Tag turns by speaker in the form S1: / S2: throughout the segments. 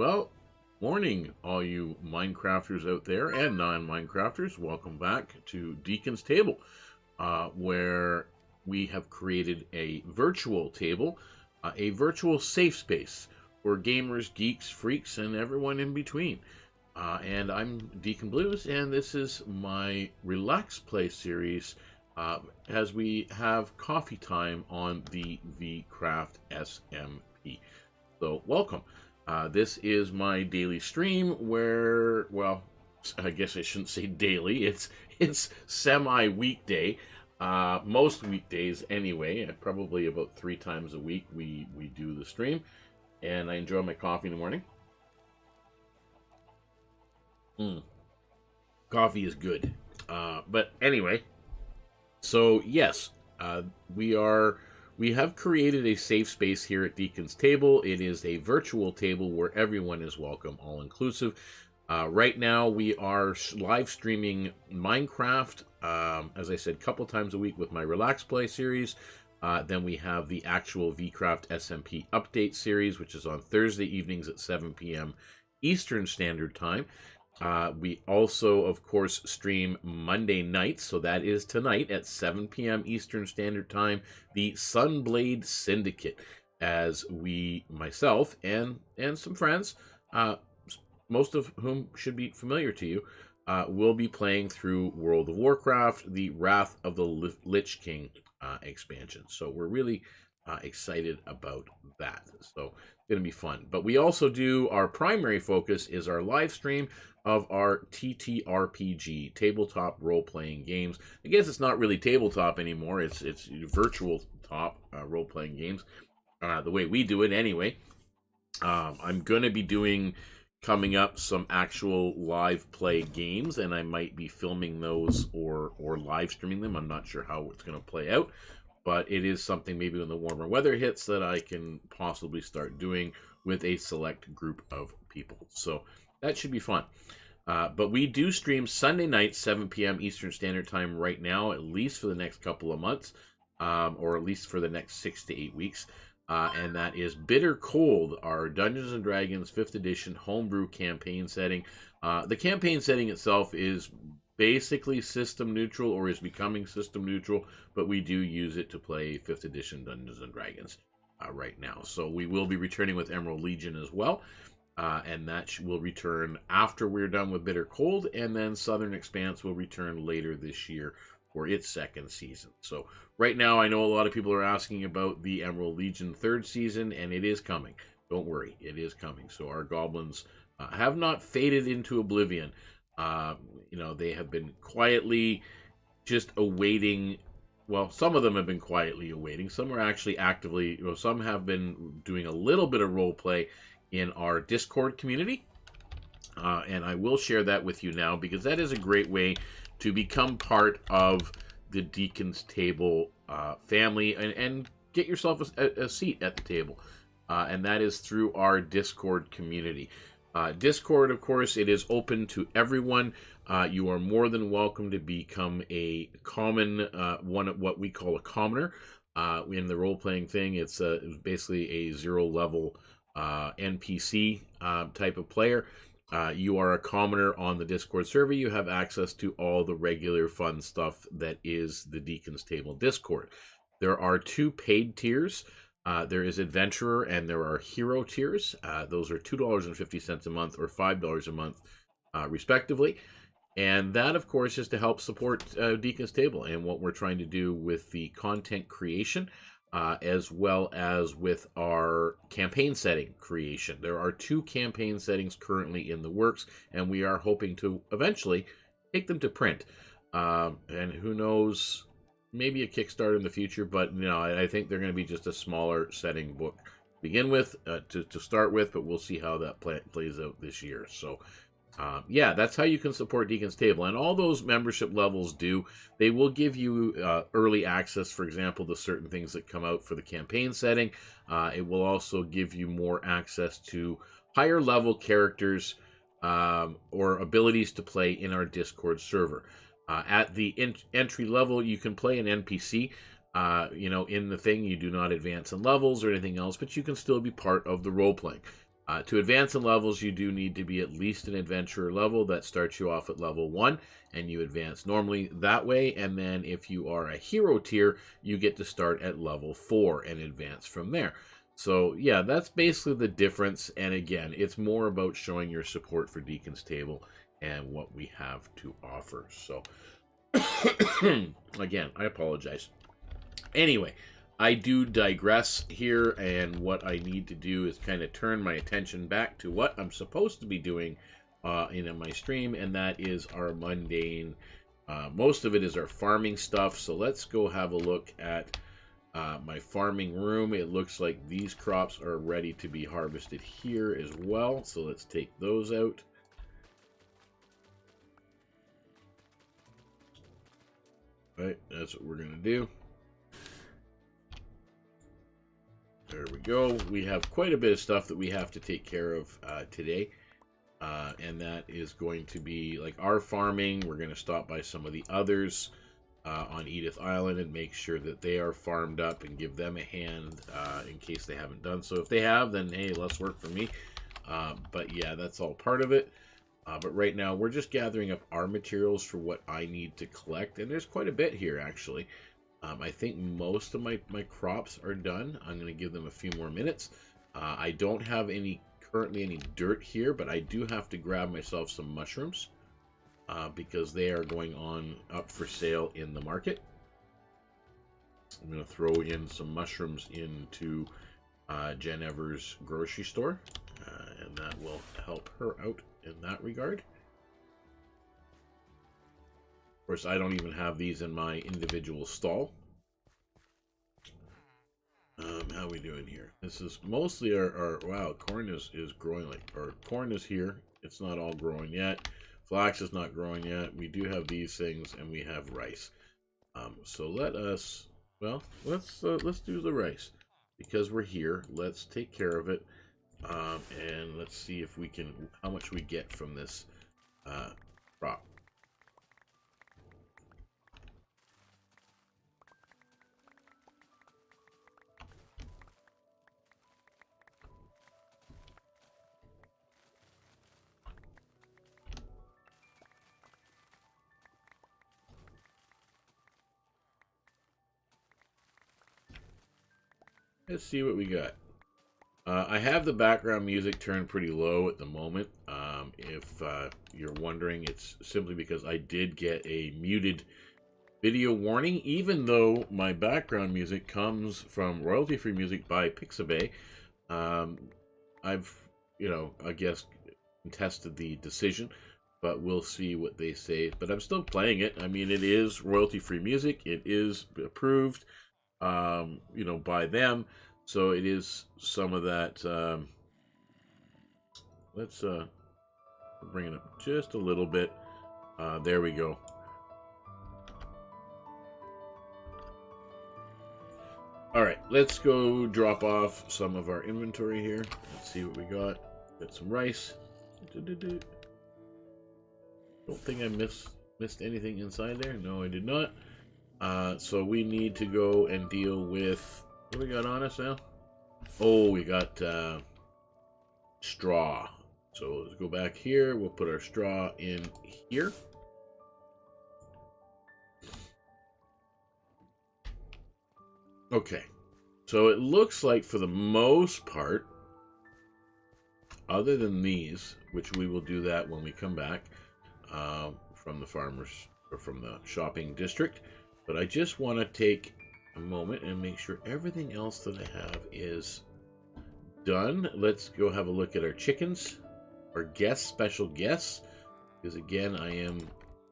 S1: Well, morning, all you Minecrafters out there and non-Minecrafters. Welcome back to Deacon's Table, where we have created a virtual table, a virtual safe space for gamers, geeks, freaks, and everyone in between. And I'm DknBluez, and this is my Relax Play series as we have coffee time on the VeeCraft SMP. So, welcome. This is my daily stream where, well, I guess I shouldn't say daily. It's semi-weekday. Most weekdays anyway. Probably about 3 times a week we do the stream. And I enjoy my coffee in the morning. Coffee is good. But anyway, so yes, we have created a safe space here at Deacon's Table. It is a virtual table where everyone is welcome, all-inclusive. Right now, we are live streaming Minecraft, as I said, a couple times a week with my Relax Play series. Then we have the actual VeeCraft SMP update series, which is on Thursday evenings at 7 p.m. Eastern Standard Time. We also, of course, stream Monday nights, so that is tonight at 7 p.m. Eastern Standard Time, the Sunblade Syndicate, as we, myself, and some friends, most of whom should be familiar to you, will be playing through World of Warcraft, the Wrath of the Lich King expansion. So we're really excited about that. So it's going to be fun. But we also do, our primary focus is our live stream of our TTRPG, tabletop role-playing games. I guess it's not really tabletop anymore. It's virtual top role-playing games, the way we do it anyway. I'm going to be doing, coming up, some actual live play games, and I might be filming those or live streaming them. I'm not sure how it's going to play out, but it is something maybe when the warmer weather hits that I can possibly start doing with a select group of people. So that should be fun. But we do stream Sunday night, 7 p.m. Eastern Standard Time right now, at least for the next couple of months, or at least for the next 6 to 8 weeks. And that is Bitter Cold, our Dungeons & Dragons 5th edition homebrew campaign setting. The campaign setting itself is basically system neutral, or is becoming system neutral, but we do use it to play 5th edition Dungeons & Dragons right now. So we will be returning with Emerald Legion as well. And that will return after we're done with Bitter Cold, and then Southern Expanse will return later this year for its 2nd season. So right now, I know a lot of people are asking about the Emerald Legion 3rd season, and it is coming. Don't worry, it is coming. So our goblins have not faded into oblivion. They have been quietly just awaiting. Well, some of them have been quietly awaiting. Some are actually actively, some have been doing a little bit of role play in our Discord community, and I will share that with you now, because that is a great way to become part of the Deacon's Table family and get yourself a seat at the table, and that is through our Discord community. Discord, of course, it is open to everyone. You are more than welcome to become a common, what we call a commoner. In the role-playing thing, it's basically a 0-level NPC type of player. You are a commoner on the Discord server. You have access to all the regular fun stuff that is the Deacon's Table Discord. There are 2 paid tiers. There is Adventurer and there are Hero tiers. Those are $2.50 a month or $5 a month, respectively. And that, of course, is to help support Deacon's Table and what we're trying to do with the content creation, as well as with our campaign setting creation. There are 2 campaign settings currently in the works, and we are hoping to eventually take them to print. And who knows, maybe a Kickstarter in the future, but I think they're going to be just a smaller setting book to begin with, to start with, but we'll see how that plays out this year. So yeah, that's how you can support Deacon's Table. And all those membership levels they will give you early access, for example, to certain things that come out for the campaign setting. It will also give you more access to higher level characters or abilities to play in our Discord server. At the entry level, you can play an NPC. In the thing, you do not advance in levels or anything else, but you can still be part of the role-playing. To advance in levels, you do need to be at least an adventurer level. That starts you off at level 1, and you advance normally that way. And then if you are a hero tier, you get to start at level 4 and advance from there. So yeah, that's basically the difference. And again, it's more about showing your support for DknTable and what we have to offer. So again, I apologize. Anyway, I do digress here, and what I need to do is kind of turn my attention back to what I'm supposed to be doing in my stream, and that is our mundane. Most of it is our farming stuff, so let's go have a look at my farming room. It looks like these crops are ready to be harvested here as well, so let's take those out. All right, that's what we're going to do. There we go. We have quite a bit of stuff that we have to take care of today. And that is going to be like our farming. We're going to stop by some of the others on Edith Island and make sure that they are farmed up and give them a hand in case they haven't done so. If they have, then hey, less work for me. But yeah, that's all part of it. But right now, we're just gathering up our materials for what I need to collect. And there's quite a bit here, actually. I think most of my crops are done. I'm going to give them a few more minutes. I don't have currently any dirt here, but I do have to grab myself some mushrooms because they are going on up for sale in the market. I'm going to throw in some mushrooms into Jen Evers' grocery store, and that will help her out in that regard. Of course, I don't even have these in my individual stall. How are we doing here? This is mostly our wow, corn is growing, our corn is here. It's not all growing yet. Flax is not growing yet. We do have these things, and we have rice. So let us, well, let's do the rice. Because we're here, let's take care of it. And let's see if we can, how much we get from this crop. Let's see what we got. I have the background music turned pretty low at the moment. If you're wondering, it's simply because I did get a muted video warning, even though my background music comes from royalty-free music by Pixabay. I've, I guess contested the decision, but we'll see what they say. But I'm still playing it. I mean, it is royalty-free music. It is approved, by them. So it is some of that. Let's bring it up just a little bit. There we go. All right, let's go drop off some of our inventory here. Let's see what we got. Got some rice. Don't think I missed anything inside there. No, I did not. So we need to go and deal with, what do we got on us now? Oh, we got straw. So let's go back here. We'll put our straw in here. Okay. So it looks like for the most part, other than these, which we will do that when we come back from the farmers or from the shopping district. But I just want to take a moment and make sure everything else that I have is done. Let's go have a look at our chickens, our guests, special guests, because again, I am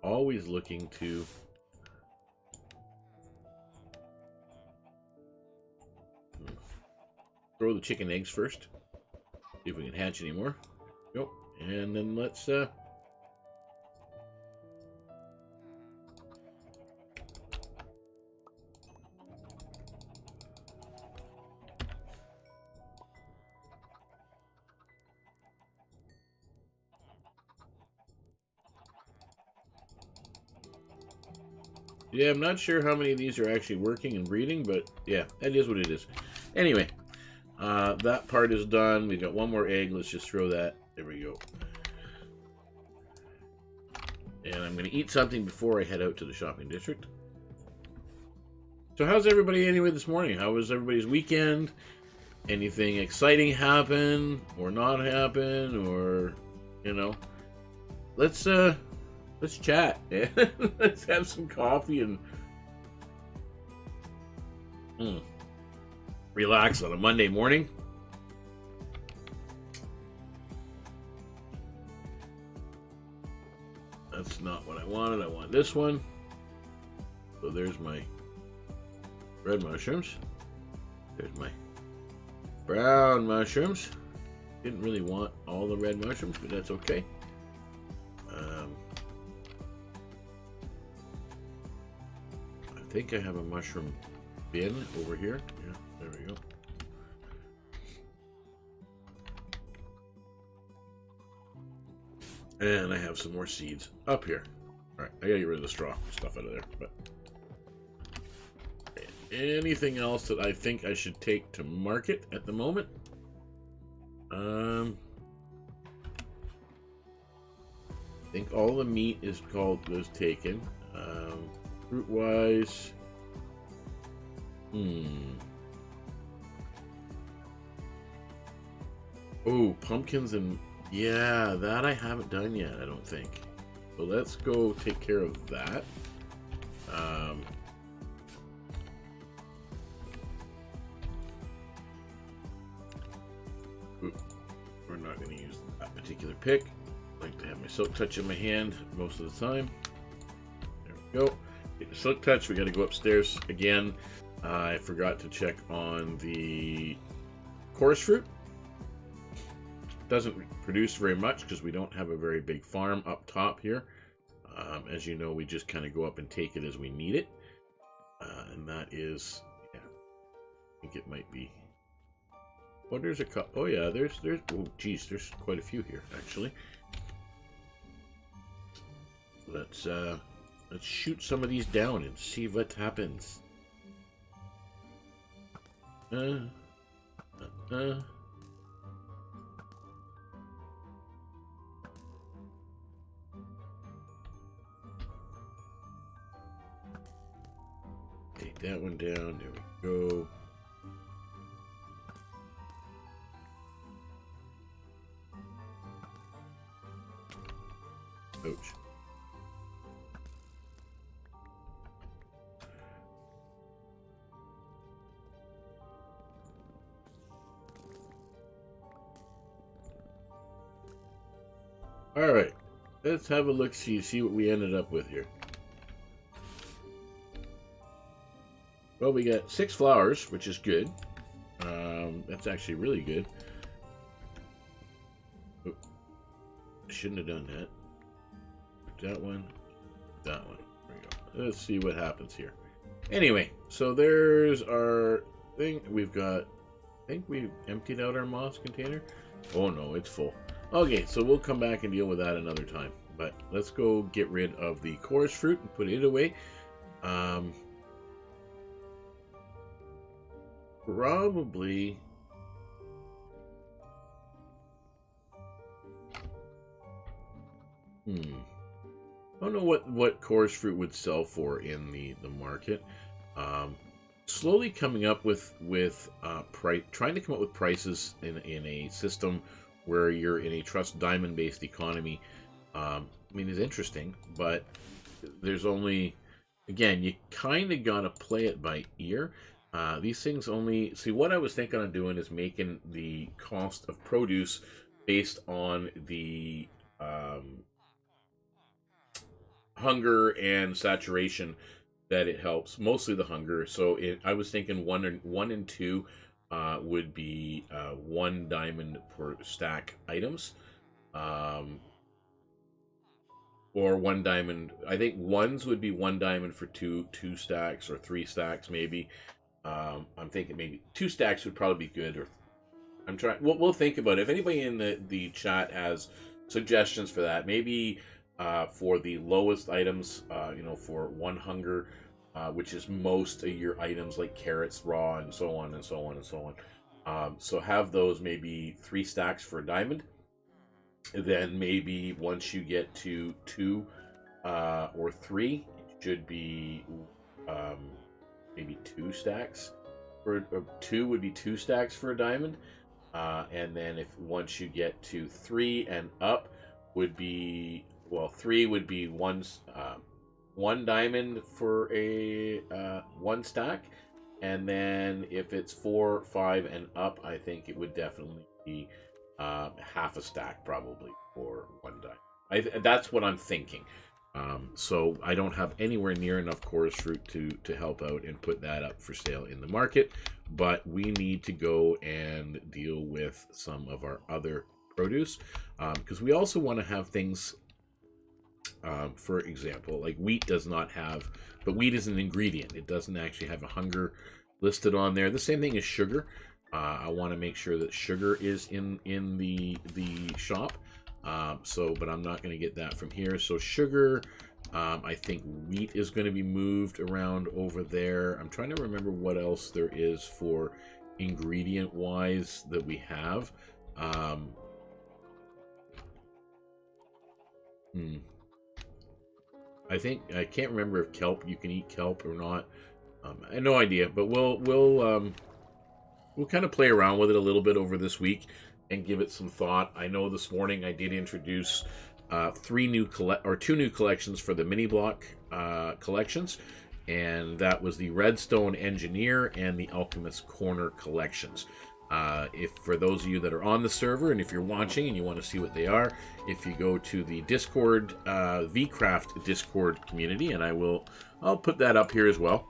S1: always looking to throw the chicken eggs first. See if we can hatch any more. Go. And then let's yeah, I'm not sure how many of these are actually working and breeding, but yeah, that is what it is. Anyway, That part is done. We've got one more egg. Let's just throw that. There we go. And I'm going to eat something before I head out to the shopping district. So how's everybody anyway this morning? How was everybody's weekend? Anything exciting happen or not happen, or, you know, let's chat. Let's have some coffee and relax on a Monday morning. That's not what I wanted. I want this one. So there's my red mushrooms. There's my brown mushrooms. Didn't really want all the red mushrooms, but that's okay. I think I have a mushroom bin over here. Yeah, there we go. And I have some more seeds up here. Alright, I gotta get rid of the straw stuff out of there. But anything else that I think I should take to market at the moment? I think all the meat was taken. Fruit wise, oh, pumpkins and yeah, that I haven't done yet. I don't think. So let's go take care of that. We're not going to use that particular pick. I like to have my silk touch in my hand most of the time. There we go. Get the silk touch. We got to go upstairs again. I forgot to check on the chorus fruit. Doesn't produce very much because we don't have a very big farm up top here. As you know, we just kind of go up and take it as we need it. And that is, yeah, I think it might be. Oh, there's a couple. Oh yeah, there's. Oh, geez, there's quite a few here actually. Let's shoot some of these down and see what happens. Take that one down. There we go. Ouch. All right, let's have a look, see what we ended up with here. Well, we got 6 flowers, which is good. That's actually really good. Oh, I shouldn't have done that. That one. There we go. Let's see what happens here. Anyway, so there's our thing. We've got, I think we emptied out our moss container. Oh no, it's full. Okay, so we'll come back and deal with that another time. But let's go get rid of the chorus fruit and put it away. Probably. I don't know what chorus fruit would sell for in the market. Slowly coming up with trying to come up with prices in a system where you're in a trust diamond based economy. I mean, is interesting, but there's only, again, you kind of gotta play it by ear. These things only see, what I was thinking of doing is making the cost of produce based on the hunger and saturation that it helps, mostly the hunger. So I was thinking 1 and 2 would be 1 diamond per stack items, or 1 diamond. I think ones would be 1 diamond for two stacks, or 3 stacks maybe. I'm thinking maybe 2 stacks would probably be good, or I'm trying. We'll think about it. If anybody in the chat has suggestions for that, maybe for the lowest items, for 1 hunger, which is most of your items like carrots raw and so on and so on and so on. So have those maybe 3 stacks for a diamond. Then maybe once you get to 2 or 3, it should be maybe 2 stacks. For 2 would be 2 stacks for a diamond. And then if once you get to 3 and up would be, well, 3 would be one diamond for a 1 stack. And then if it's 4, 5 and up, I think it would definitely be half a stack probably for 1 diamond. That's what I'm thinking. So I don't have anywhere near enough chorus fruit to help out and put that up for sale in the market, but we need to go and deal with some of our other produce, because we also want to have things, for example, like wheat does not have, but wheat is an ingredient. It doesn't actually have a hunger listed on there. The same thing as sugar. I want to make sure that sugar is in the shop. But I'm not going to get that from here. So sugar, I think wheat is going to be moved around over there. I'm trying to remember what else there is for ingredient wise that we have. I think, I can't remember if kelp, you can eat kelp or not. I have no idea, but we'll kind of play around with it a little bit over this week and give it some thought. I know this morning I did introduce 2 new collections for the mini block collections, and that was the Redstone Engineer and the Alchemist Corner collections. If for those of you that are on the server and if you're watching and you want to see what they are, if you go to the Discord, VeeCraft Discord community, and I'll put that up here as well,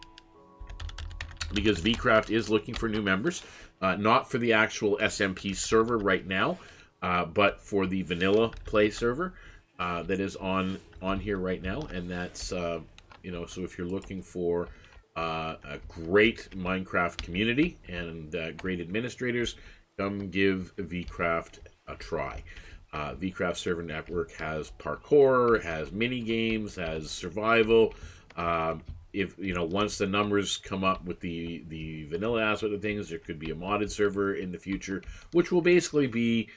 S1: because VeeCraft is looking for new members, not for the actual SMP server right now, but for the vanilla play server that is on here right now. And that's so if you're looking for a great Minecraft community and great administrators, come give VeeCraft a try. VeeCraft Server Network has parkour, has mini games, has survival. If once the numbers come up with the vanilla aspect of things, there could be a modded server in the future, which will basically be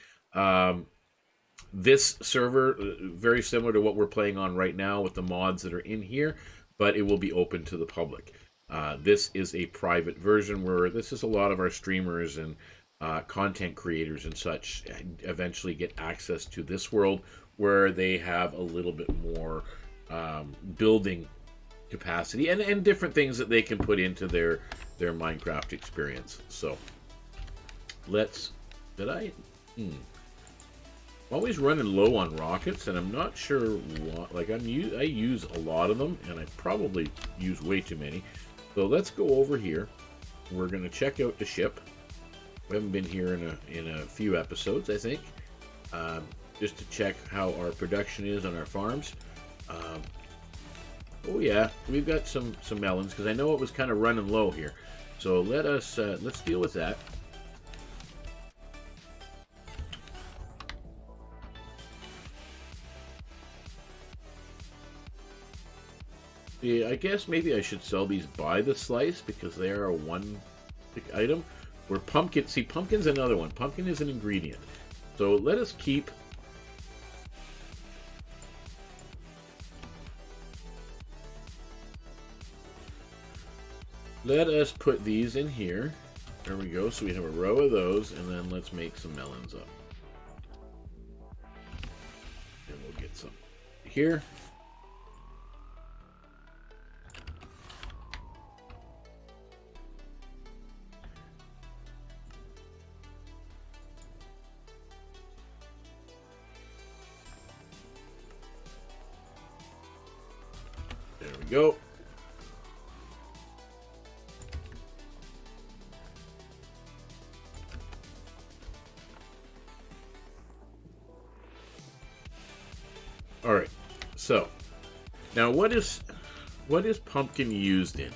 S1: this server, very similar to what we're playing on right now with the mods that are in here, but it will be open to the public. This is a private version where this is a lot of our streamers and content creators and such eventually get access to this world, where they have a little bit more building capacity and different things that they can put into their Minecraft experience. So I'm always running low on rockets, and I'm not sure what, like I use a lot of them, and I probably use way too many. So let's go over here. We're going to check out the ship. We haven't been here in a few episodes, I think, just to check how our production is on our farms. Oh yeah, we've got some melons, because I know it was kind of running low here. So let's deal with that. Yeah, I guess maybe I should sell these by the slice, because they are a one item. Where pumpkin, see, pumpkin's another one. Pumpkin is an ingredient. So let us keep. Let us put these in here. There we go. So we have a row of those, and then let's make some melons up. And we'll get some here. There we go. All right. So now, what is pumpkin used in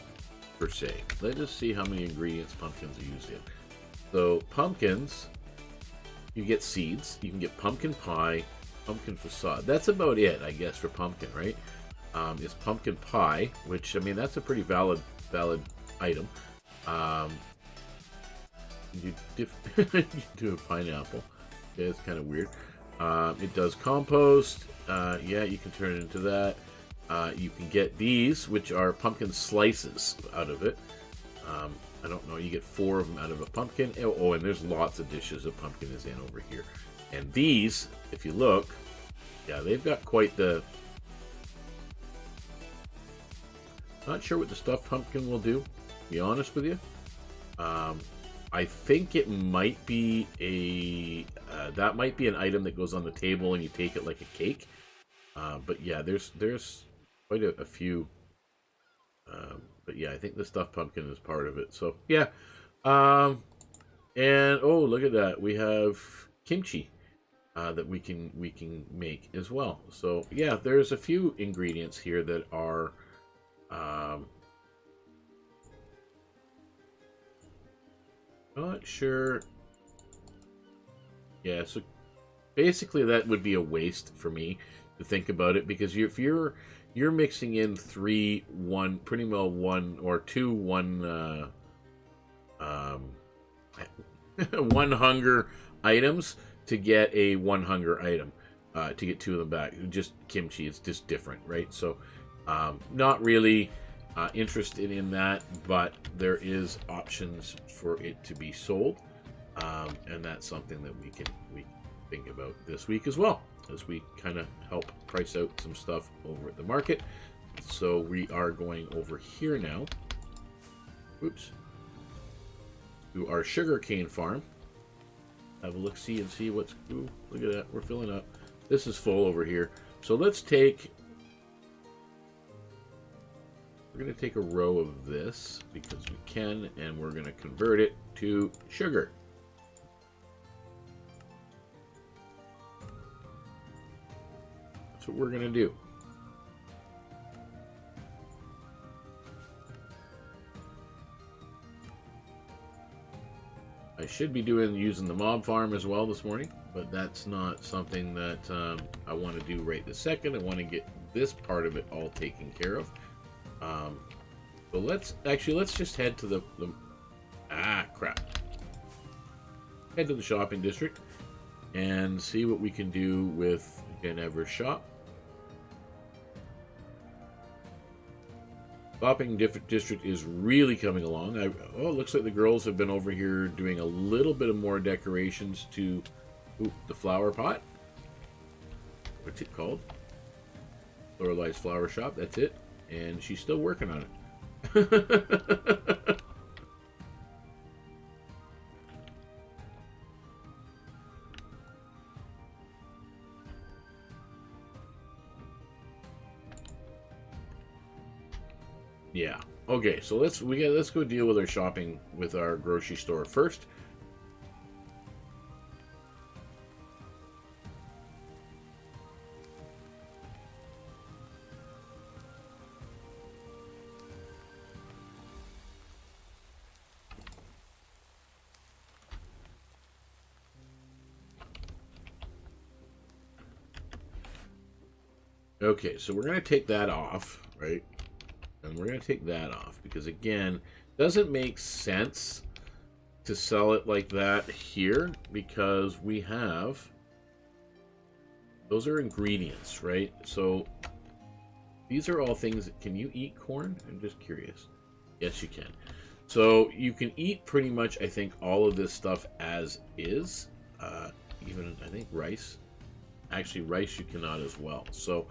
S1: per se? Let's just see how many ingredients pumpkins are used in. So pumpkins, you get seeds. You can get pumpkin pie, pumpkin facade. That's about it, I guess, for pumpkin, right? Is pumpkin pie, which, I mean, that's a pretty valid item. you do a pineapple. Yeah, it's kind of weird. It does compost. Yeah, you can turn it into that. You can get these, which are pumpkin slices out of it. I don't know, you get 4 of them out of a pumpkin. Oh, and there's lots of dishes a pumpkin is in over here. And these, if you look, yeah, they've got quite the... Not sure what the stuffed pumpkin will do, to be honest with you. I think it might be a... that might be an item that goes on the table and you take it like a cake. But yeah, there's quite a few... but yeah, I think the stuffed pumpkin is part of it. So yeah, and oh, look at that, we have kimchi that we can make as well. So yeah, there's a few ingredients here that are not sure. Yeah, so basically that would be a waste for me to think about it, because if you're mixing in 3, 1, pretty well 1 or 2, 1, 1 hunger items to get a 1 hunger item, to get 2 of them back. Just kimchi, it's just different, right? So, not really interested in that, but there is options for it to be sold, and that's something that we think about this week as well, as we kind of help price out some stuff over at the market. So we are going over here now. Oops. To our sugarcane farm. Have a look-see and see what's... Ooh, look at that. We're filling up. This is full over here. So let's take... We're going to take a row of this because we can, and we're going to convert it to sugar. What we're gonna do. I should be using the mob farm as well this morning, but that's not something that I want to do right this second. I want to get this part of it all taken care of. So let's just head to the head to the shopping district and see what we can do with Ginevra's shop. Shopping district is really coming along. It looks like the girls have been over here doing a little bit of more decorations to the flower pot. What's it called? Lorelei's Flower Shop. That's it. And she's still working on it. Yeah. Okay, so let's go deal with our shopping with our grocery store first. Okay, so we're going to take that off, right? And we're going to take that off because, again, it doesn't make sense to sell it like that here because we have... Those are ingredients, right? So these are all things that... Can you eat corn? I'm just curious. Yes, you can. So you can eat pretty much, I think, all of this stuff as is. Even, I think, rice. Actually, rice you cannot as well. So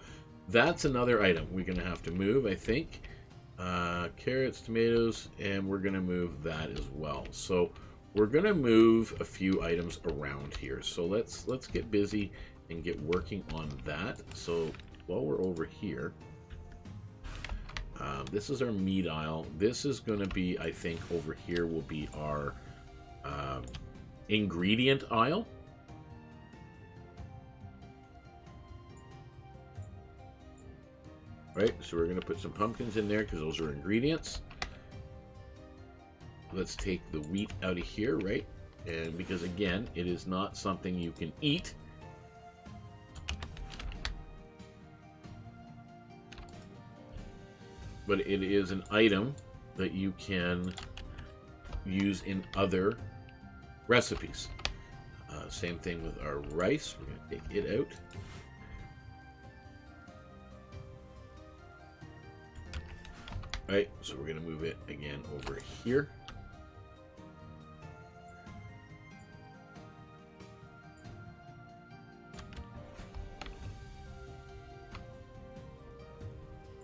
S1: that's another item we're going to have to move, I think. Carrots, tomatoes, and we're going to move that as well. So we're going to move a few items around here. So let's get busy and get working on that. So while we're over here, this is our meat aisle. This is going to be, I think, over here will be our ingredient aisle. Right, so we're going to put some pumpkins in there because those are ingredients. Let's take the wheat out of here, right? And because, again, it is not something you can eat. But it is an item that you can use in other recipes. Same thing with our rice. We're going to take it out. Alright, so we're going to move it again over here.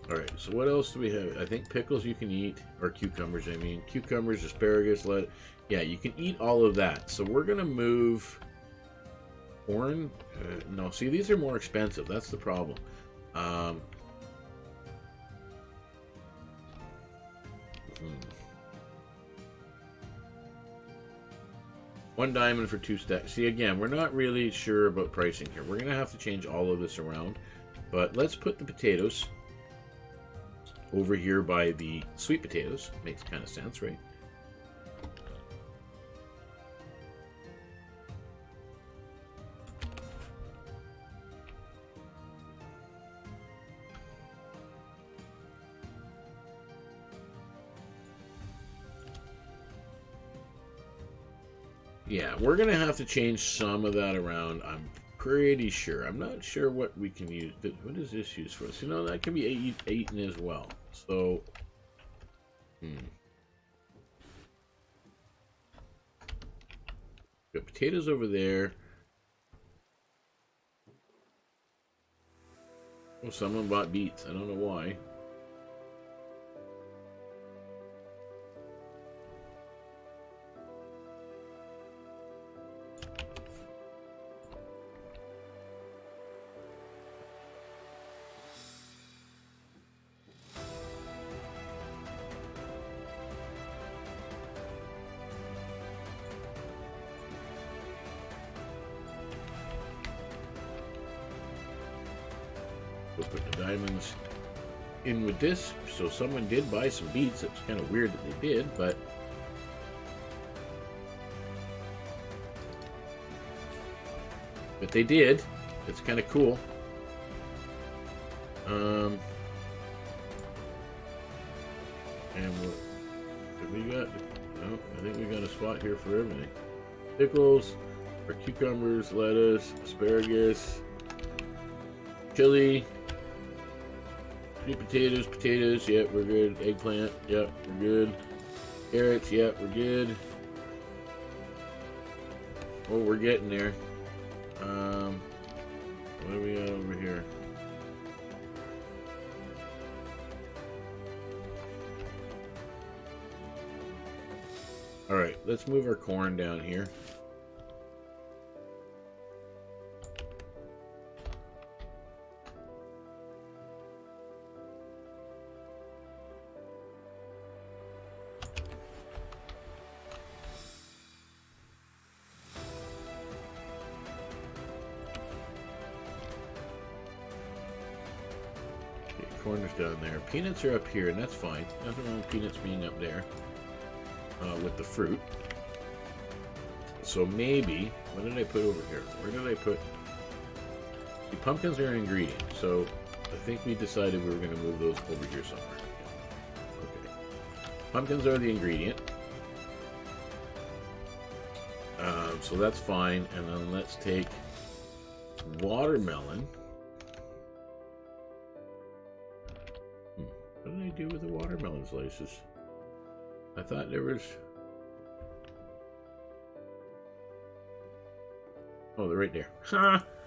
S1: Alright, so what else do we have? I think pickles you can eat, or cucumbers, I mean. Cucumbers, asparagus, yeah, you can eat all of that. So we're going to move corn. No, see, these are more expensive. That's the problem. One diamond for 2 stacks. See, again, we're not really sure about pricing here. We're going to have to change all of this around. But let's put the potatoes over here by the sweet potatoes. Makes kind of sense, right? Yeah, we're going to have to change some of that around, I'm pretty sure. I'm not sure what we can use. What is this used for? So, you know, that can be eaten as well. So, got potatoes over there. Oh, someone bought beets. I don't know why. We'll put the diamonds in with this. So someone did buy some beets. It's kind of weird that they did, but they did. It's kind of cool. And we got, no, I think we got a spot here for everything. Pickles, or cucumbers, lettuce, asparagus, chili, sweet potatoes, yep, we're good. Eggplant, yep, we're good. Carrots, yep, we're good. Oh, we're getting there. What do we got over here? Alright, let's move our corn down here. Corners down there. Peanuts are up here, and that's fine. Nothing wrong with peanuts being up there with the fruit. So maybe, what did I put over here? Where did I put? The pumpkins are an ingredient, so I think we decided we were going to move those over here somewhere. Okay. Pumpkins are the ingredient. So that's fine, and then let's take watermelon. What did I do with the watermelon slices? I thought there was... Oh, they're right there.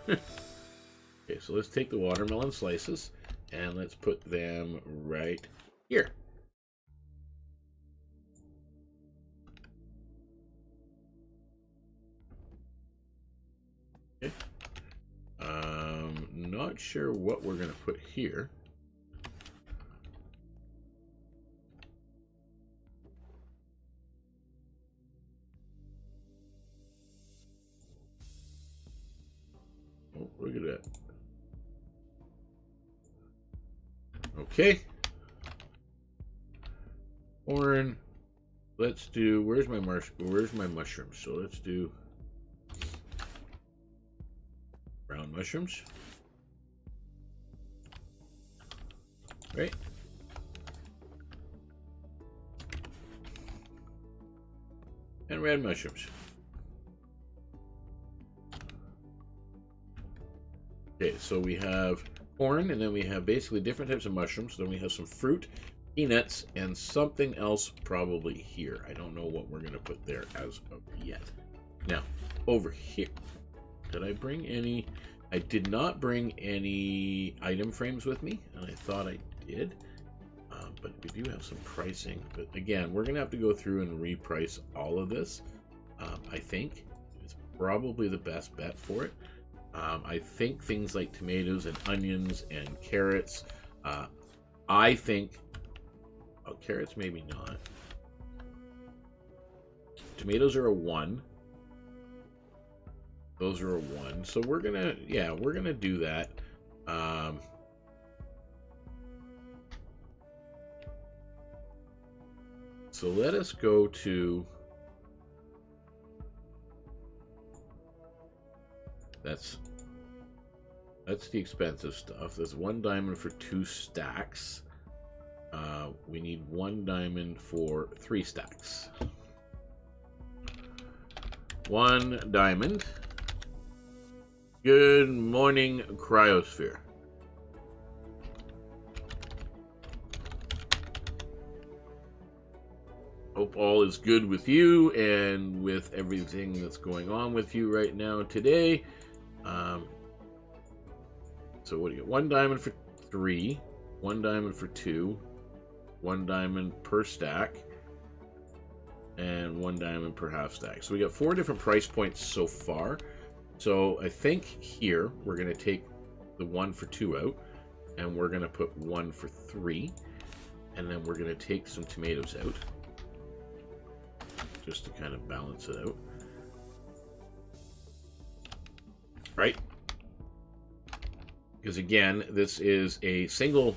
S1: Okay, so let's take the watermelon slices and let's put them right here. Okay. Not sure what we're going to put here. Oh, look at that. Okay. Corn. Let's do, where's my mushrooms? So let's do brown mushrooms. Right. And red mushrooms. Okay, so we have corn, and then we have basically different types of mushrooms. Then we have some fruit, peanuts, and something else probably here. I don't know what we're going to put there as of yet. Now, over here, did I bring any? I did not bring any item frames with me, and I thought I did. But we do have some pricing. But again, we're going to have to go through and reprice all of this. I think it's probably the best bet for it. I think things like tomatoes and onions and carrots, I think, oh, carrots maybe not. Tomatoes are a 1. Those are a 1. So we're gonna, yeah, we're gonna do that. So let us go to, that's the expensive stuff. There's 1 diamond for 2 stacks. We need 1 diamond for 3 stacks. 1 diamond. Good morning, Cryosphere. Hope all is good with you and with everything that's going on with you right now today. So what do you get? 1 diamond for 3, 1 diamond for 2, 1 diamond per stack, and 1 diamond per half stack. So we got 4 different price points so far. So I think here we're going to take the 1 for 2 out, and we're going to put 1 for 3, and then we're going to take some tomatoes out, just to kind of balance it out. Right? Because again, this is a single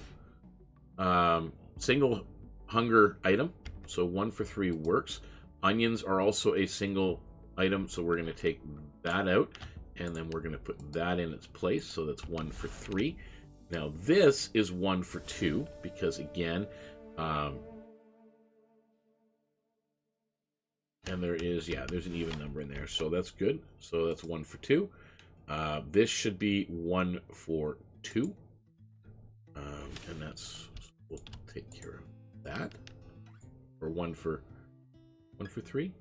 S1: hunger item, so 1 for 3 works. Onions are also a single item, so we're going to take that out, and then we're going to put that in its place, so that's 1 for 3. Now this is 1 for 2, because again, and there is, yeah, there's an even number in there, so that's good. So that's 1 for 2. This should be 1 for 2. And that's, we'll take care of that. Or 1 for 3?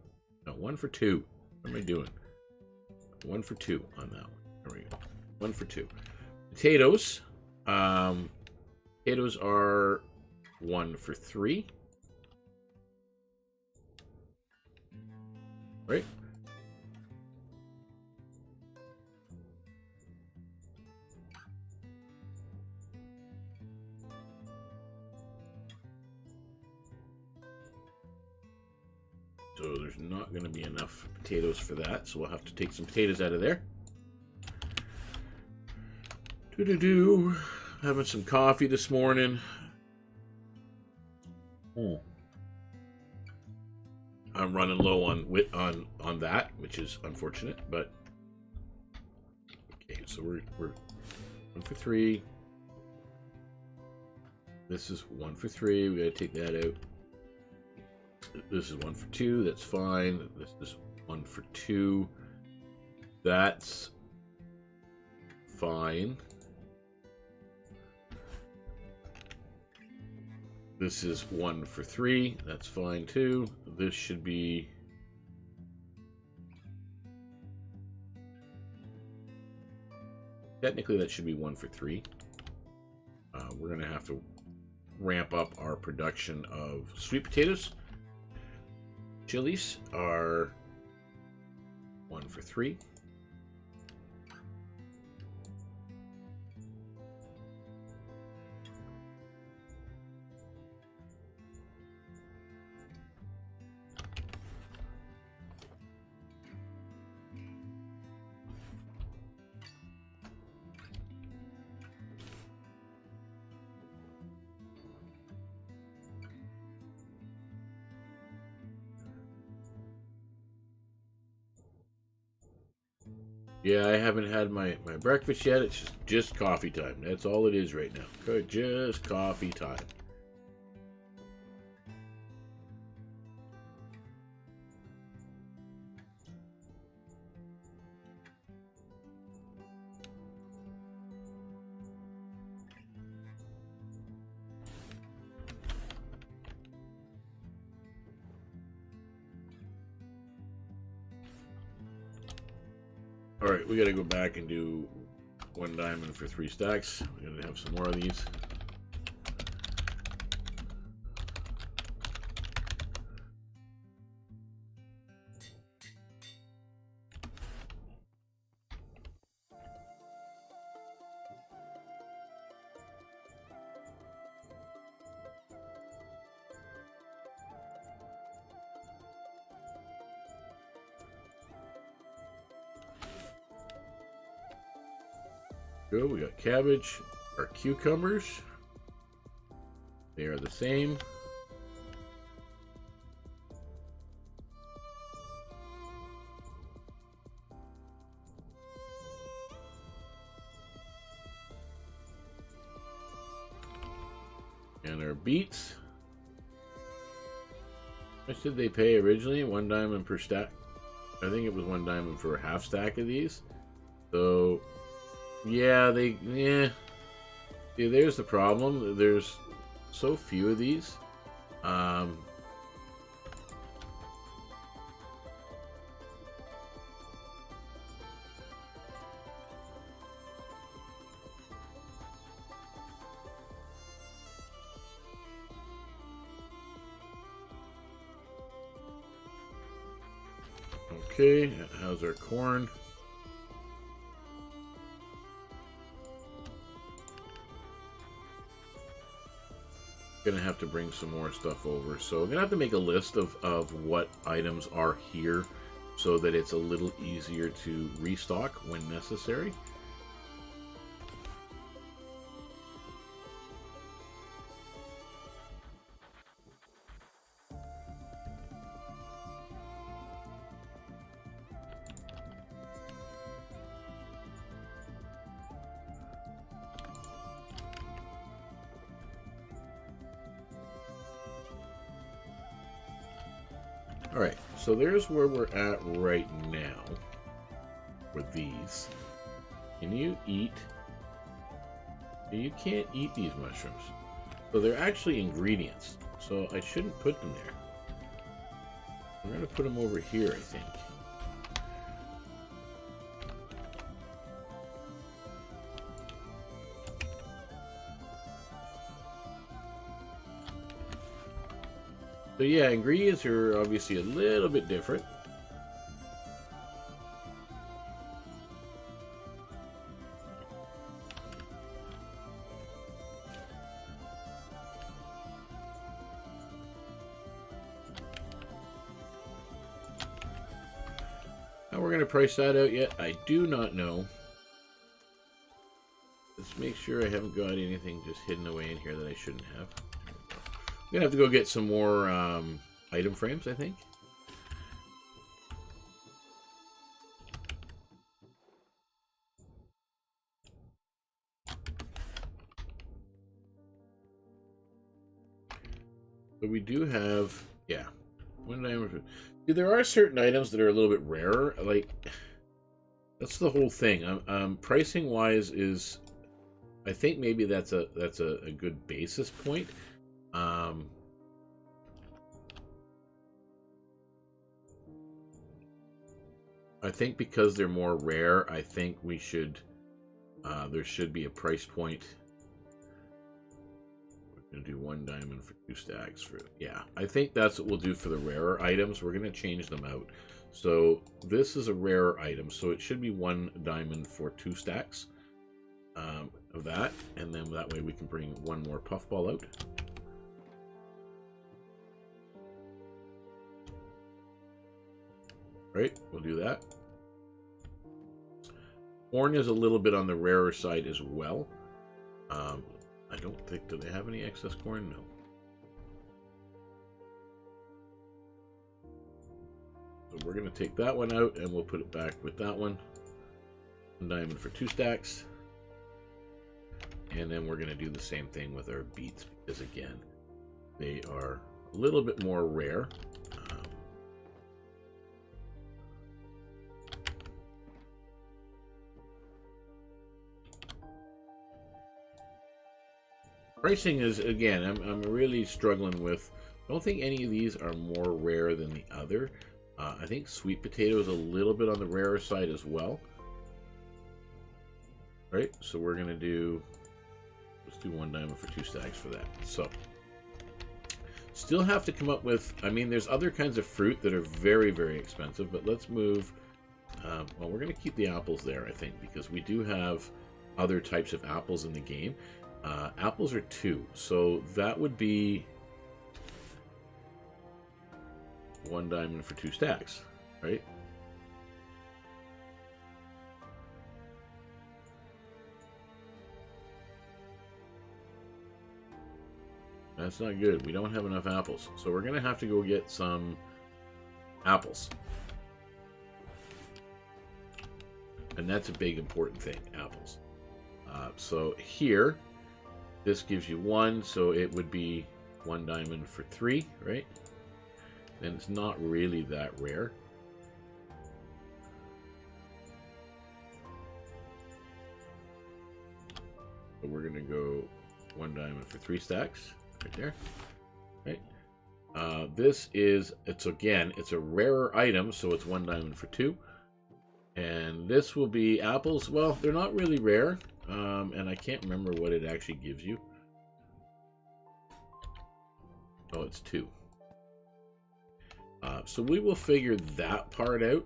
S1: No, 1 for 2. What am I doing? 1 for 2 on that one. There we go. 1 for 2. Potatoes. Potatoes are 1 for 3. Right? So there's not going to be enough potatoes for that, so we'll have to take some potatoes out of there. Having some coffee this morning. I'm running low on that, which is unfortunate, but okay. So we're 1 for 3. This is 1 for 3. We gotta take that out. This is 1 for 2. That's fine. This is 1 for 2. That's fine. This is 1 for 3. That's fine too. This should be... Technically that should be 1 for 3. We're going to have to ramp up our production of sweet potatoes. Chilies are 1 for 3. Yeah, I haven't had my breakfast yet. It's just coffee time. That's all it is right now. Just coffee time. Alright, we gotta go back and do 1 diamond for 3 stacks. We gotta have some more of these. Go, we got cabbage. Our cucumbers, they are the same. And our beets, how much did they pay originally? 1 diamond per stack. I think it was 1 diamond for a half stack of these. So yeah, see, there's the problem. There's so few of these. Okay, how's our corn? Gonna have to bring some more stuff over, so I'm gonna have to make a list of what items are here so that it's a little easier to restock when necessary. Alright, so there's where we're at right now with these. Can you eat? You can't eat these mushrooms. So they're actually ingredients. So I shouldn't put them there. I'm going to put them over here, I think. So yeah, ingredients are obviously a little bit different. How we're going to price that out yet, I do not know. Let's make sure I haven't got anything just hidden away in here that I shouldn't have. I'm gonna have to go get some more item frames, I think. But we do have, yeah. See, there are certain items that are a little bit rarer. Like, that's the whole thing. Pricing wise is, I think maybe that's a good basis point. I think because they're more rare, I think we should, there should be a price point. We're going to do 1 diamond for 2 stacks. Yeah, I think that's what we'll do for the rarer items. We're going to change them out. So this is a rarer item, so it should be 1 diamond for 2 stacks of that. And then that way we can bring 1 more puffball out. Right, we'll do that. Corn is a little bit on the rarer side as well. I don't think, do they have any excess corn? No. So we're going to take that one out and we'll put it back with that one. 1 diamond for 2 stacks. And then we're going to do the same thing with our beets because, again, they are a little bit more rare. Pricing is, again, I'm really struggling with. I don't think any of these are more rare than the other. I think sweet potato is a little bit on the rarer side as well. right? So we're gonna do, let's do 1 diamond for 2 stacks for that. So still have to come up with, I mean, there's other kinds of fruit that are very, very expensive, but let's move, well, we're gonna keep the apples there, I think, because we do have other types of apples in the game. Apples are 2, so that would be 1 diamond for 2 stacks, right? That's not good. We don't have enough apples, so we're gonna have to go get some apples. And that's a big important thing, apples. So here, this gives you 1, so it would be 1 diamond for 3, right? And it's not really that rare. So we're gonna go 1 diamond for 3 stacks, right there, right? This is, it's a rarer item, so it's 1 diamond for 2. And this will be apples. Well, they're not really rare, and I can't remember what it actually gives you. Oh, it's 2. So we will figure that part out.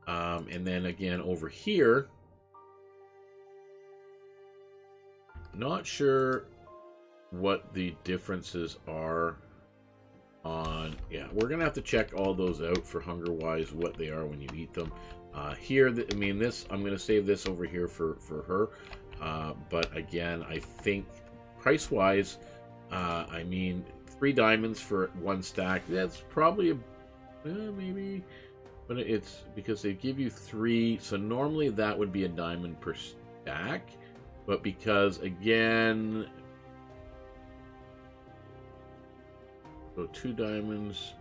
S1: And then again, over here, not sure what the differences are on, yeah, we're gonna have to check all those out for hunger wise, what they are when you eat them. Here, I mean, this, I'm gonna save this over here for her, but again, I think price wise, I mean, 3 diamonds for 1 stack, that's probably a, maybe, but it's because they give you 3, so normally that would be a diamond per stack, but because again, so 2 diamonds,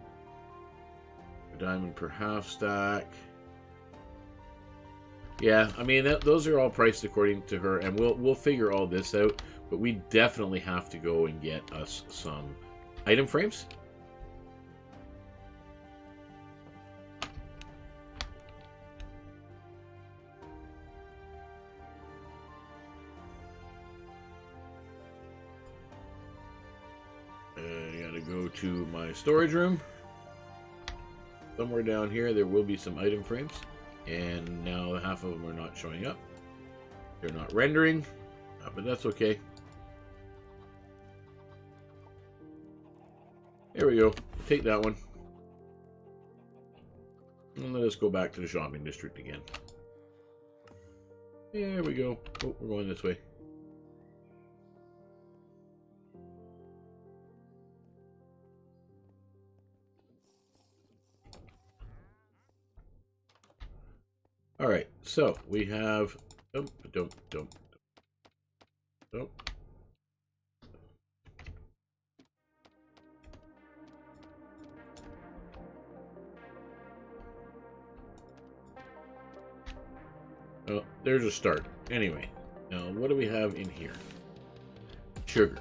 S1: a diamond per half stack. Yeah, I mean, those are all priced according to her, and we'll figure all this out, but we definitely have to go and get us some item frames. I gotta go to my storage room. Somewhere down here there will be some item frames, and now half of them are not showing up. They're not rendering, but that's okay. There we go. Take that one. And let us go back to the shopping district again. There we go. Oh, we're going this way. All right, so we have dump. Oh, there's a start. Anyway, now what do we have in here? Sugar.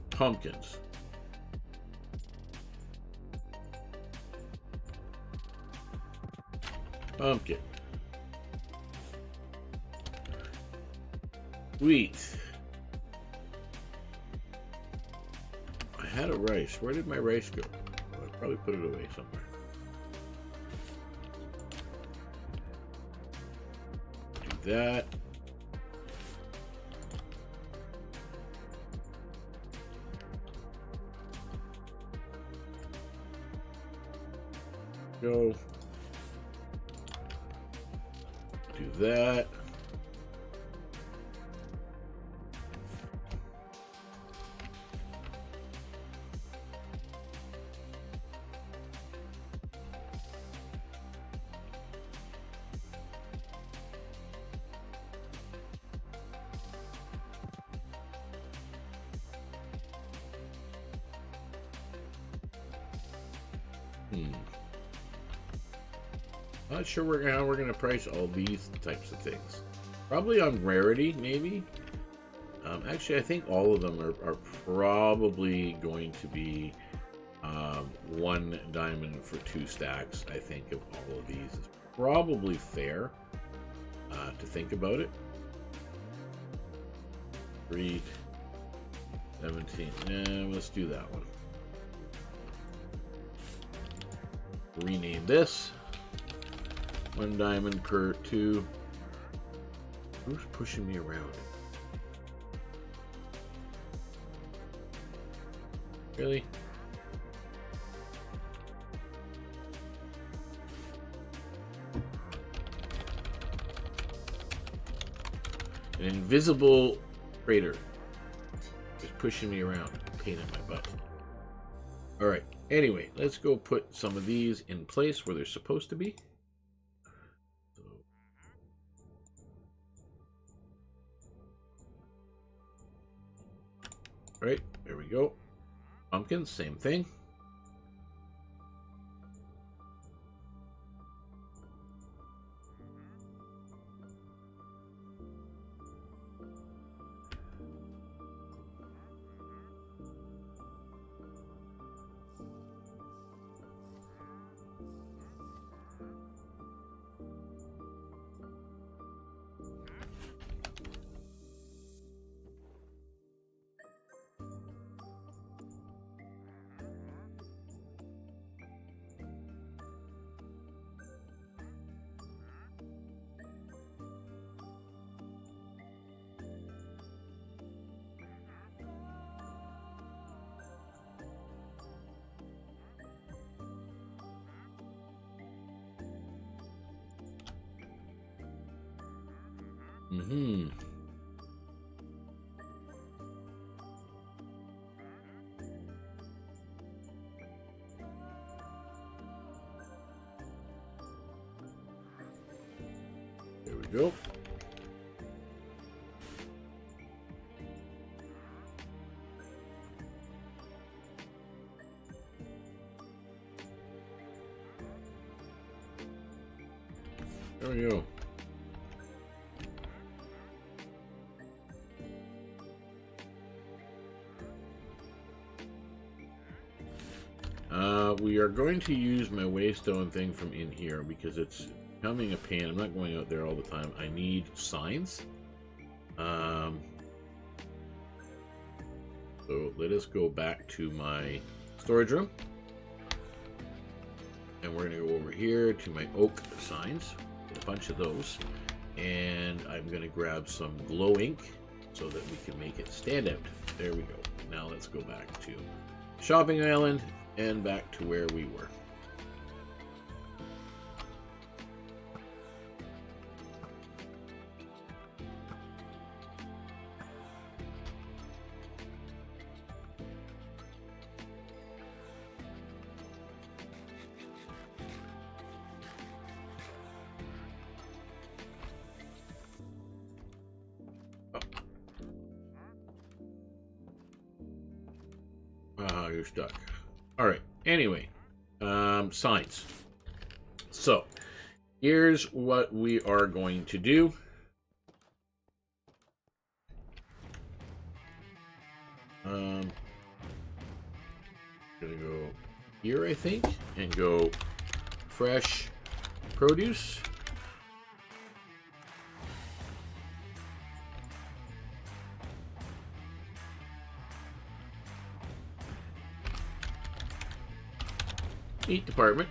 S1: Pumpkins. Pumpkin. Wheat. I had a rice. Where did my rice go? Oh, I probably put it away somewhere. Do that. Go. Do that. Not sure how we're gonna price all these types of things. Probably on rarity, maybe. Actually, I think all of them are probably going to be 1 diamond for 2 stacks, I think, of all of these is probably fair to think about it. 3, 17. Let's do that one. Rename this. 1 diamond per 2. Who's pushing me around? Really? An invisible crater is pushing me around, pain in my butt. Alright, anyway, let's go put some of these in place where they're supposed to be. So, right, there we go. Pumpkins, same thing. Mm-hmm. There we go. There we go. We are going to use my waystone thing from in here because it's becoming a pain. I'm not going out there all the time. I need signs. So let us go back to my storage room. And we're going to go over here to my oak signs. Get a bunch of those. And I'm going to grab some glow ink so that we can make it stand out. There we go. Now let's go back to Shopping Island and back to where we were. You're stuck. All right. Anyway, signs. So here's what we are going to do. Gonna go here, I think, and go fresh produce. Meat department.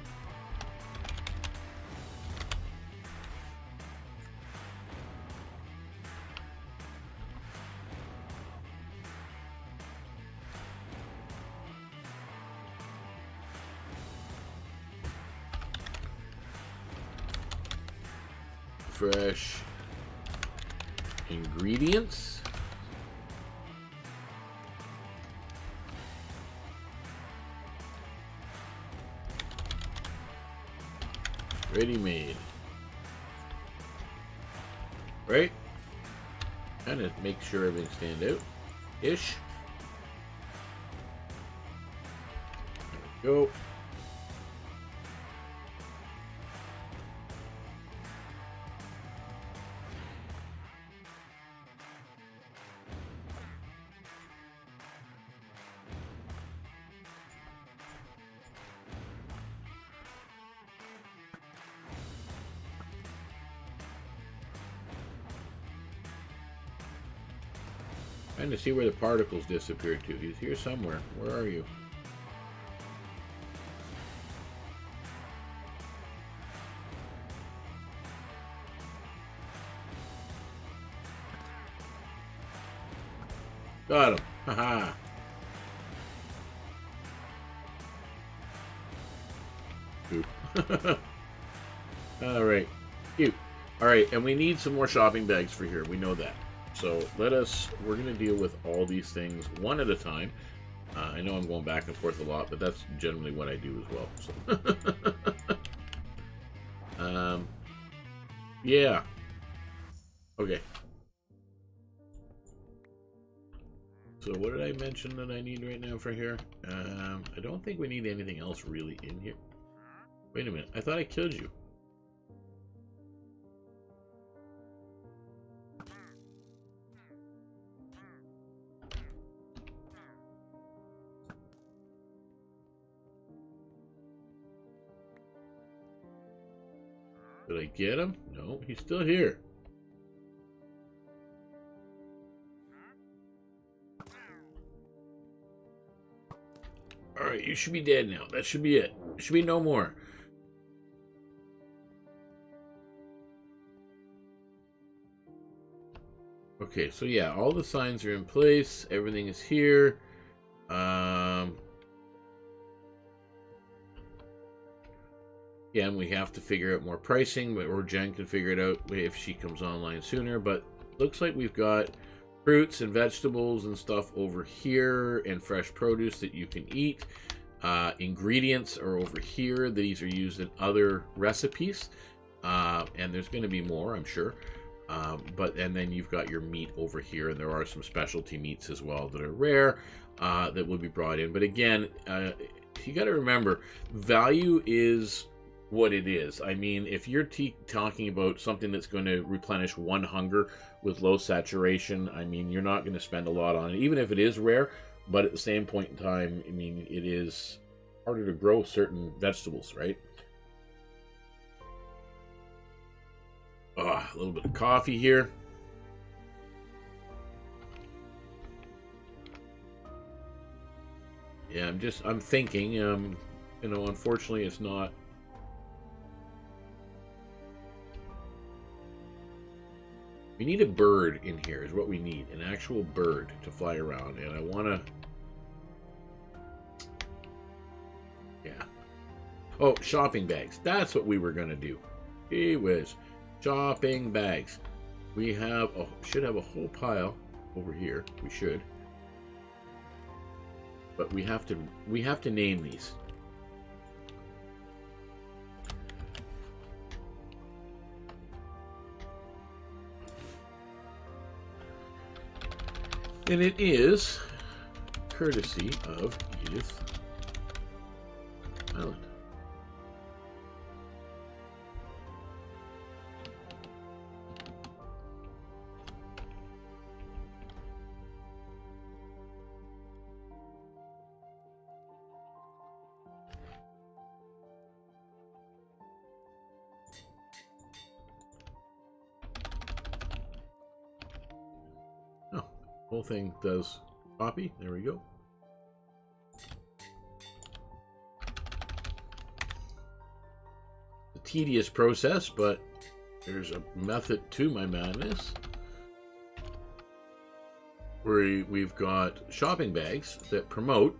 S1: Fresh ingredients. Ready made. Right? Kind of make sure everything stand out ish. There we go. Trying to see where the particles disappeared to. He's here somewhere. Where are you? Got him. Haha. Alright. Cute. Alright, and we need some more shopping bags for here. We know that. So we're going to deal with all these things one at a time. I know I'm going back and forth a lot, but that's generally what I do as well. So. Yeah. Okay. So what did I mention that I need right now for here? I don't think we need anything else really in here. Wait a minute. I thought I killed you. Did I get him? No, he's still here. Alright, you should be dead now. That should be it. There should be no more. Okay, so yeah, all the signs are in place. Everything is here. Again, we have to figure out more pricing, or Jen can figure it out if she comes online sooner. But looks like we've got fruits and vegetables and stuff over here, and fresh produce that you can eat. Ingredients are over here. These are used in other recipes, and there's going to be more, I'm sure. And then you've got your meat over here, and there are some specialty meats as well that are rare that will be brought in. But again, you got to remember, value is what it is. I mean, if you're talking about something that's going to replenish one hunger with low saturation, I mean, you're not going to spend a lot on it, even if it is rare. But at the same point in time, I mean, it is harder to grow certain vegetables, right? A little bit of coffee here. Yeah, I'm thinking, you know, unfortunately it's not. We need a bird in here is what we need. An actual bird to fly around. And I want to... Yeah. Oh, shopping bags. That's what we were going to do. Gee whiz. Shopping bags. We have... should have a whole pile over here. We should. But we have to name these. And it is courtesy of Edith Island. Whole thing does copy. There we go. It's a tedious process, but there's a method to my madness. Where we've got shopping bags that promote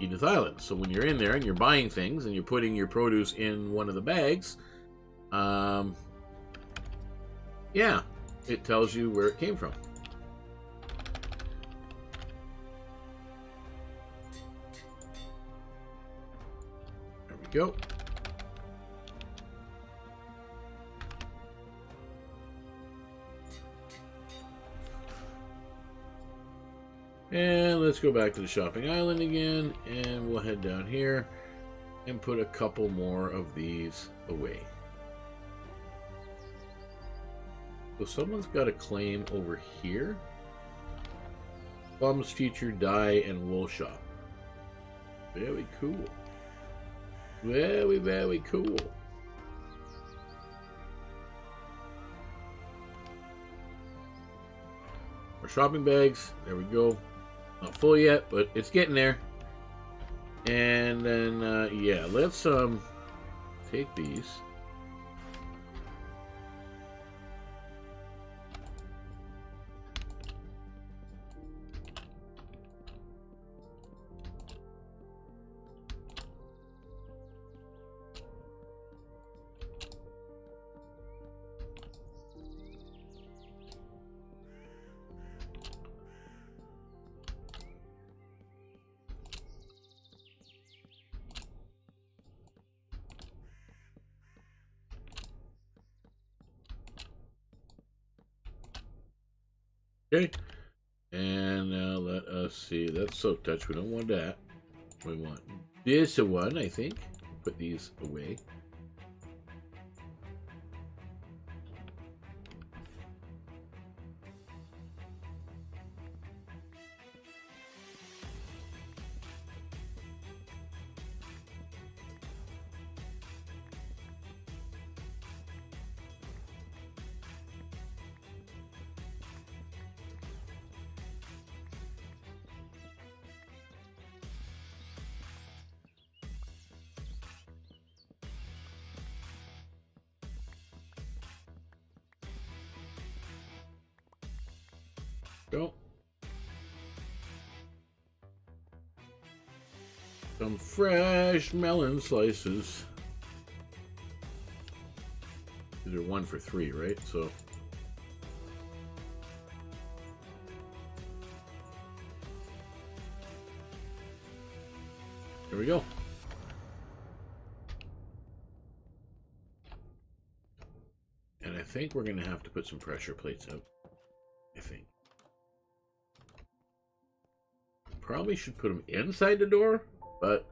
S1: Edith Island. So when you're in there and you're buying things and you're putting your produce in one of the bags, yeah, it tells you where it came from. Go. And let's go back to the shopping island again, and we'll head down here and put a couple more of these away. So someone's got a claim over here. Plum's Future Dye and Wool Shop. Very cool. Very, very cool. Our shopping bags. There we go. Not full yet, but it's getting there. And then, yeah, let's take these. Okay, and now let us see. That's soak touch. We don't want that. We want this one, I think. Put these away. Go. Some fresh melon slices. These are 1 for 3, right? So there we go. And I think we're going to have to put some pressure plates out. I think. Probably should put them inside the door, but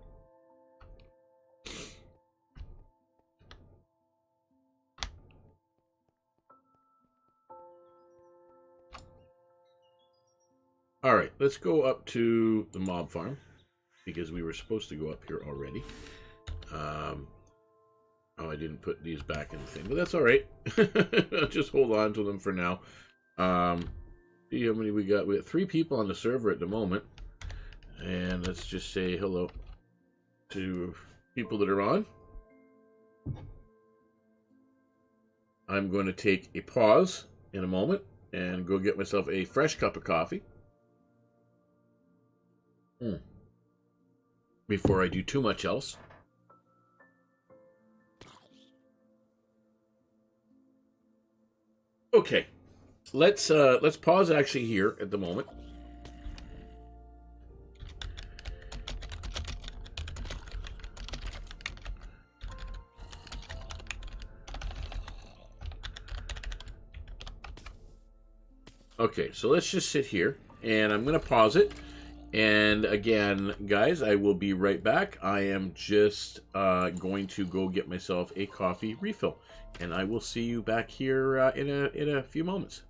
S1: all right, let's go up to the mob farm because we were supposed to go up here already. Oh, I didn't put these back in the thing, but that's all right. I'll just hold on to them for now. See how many we got. We got 3 people on the server at the moment. And let's just say hello to people that are on. I'm going to take a pause in a moment and go get myself a fresh cup of coffee. Before I do too much else. Okay. Let's pause actually here at the moment. Okay, so let's just sit here, and I'm going to pause it. And again, guys, I will be right back. I am just going to go get myself a coffee refill, and I will see you back here in a few moments.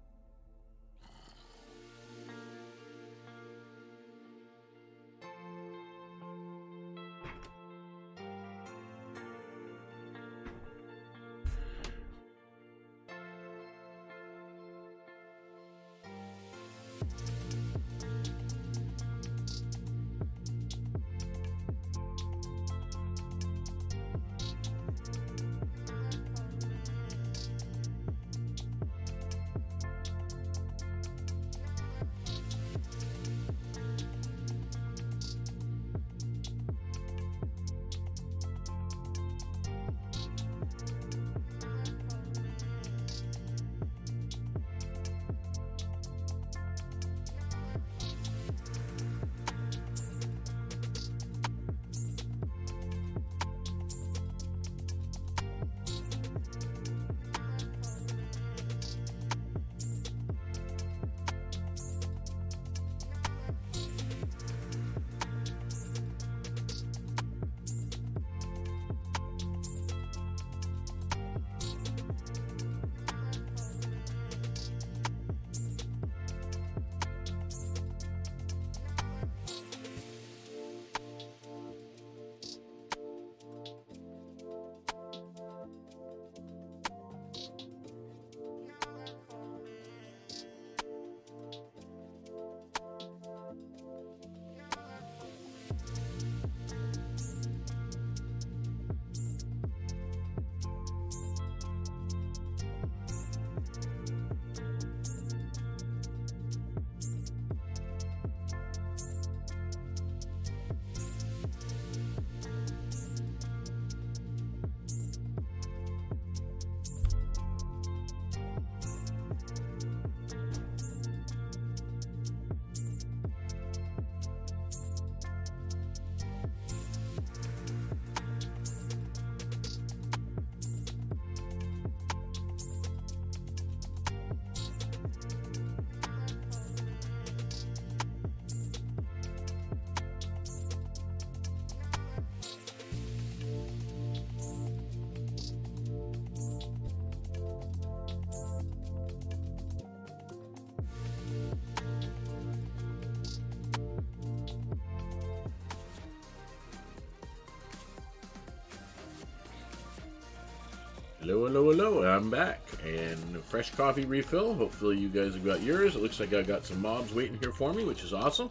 S1: Hello, hello, hello, I'm back. And a fresh coffee refill. Hopefully you guys have got yours. It looks like I got some mobs waiting here for me, which is awesome.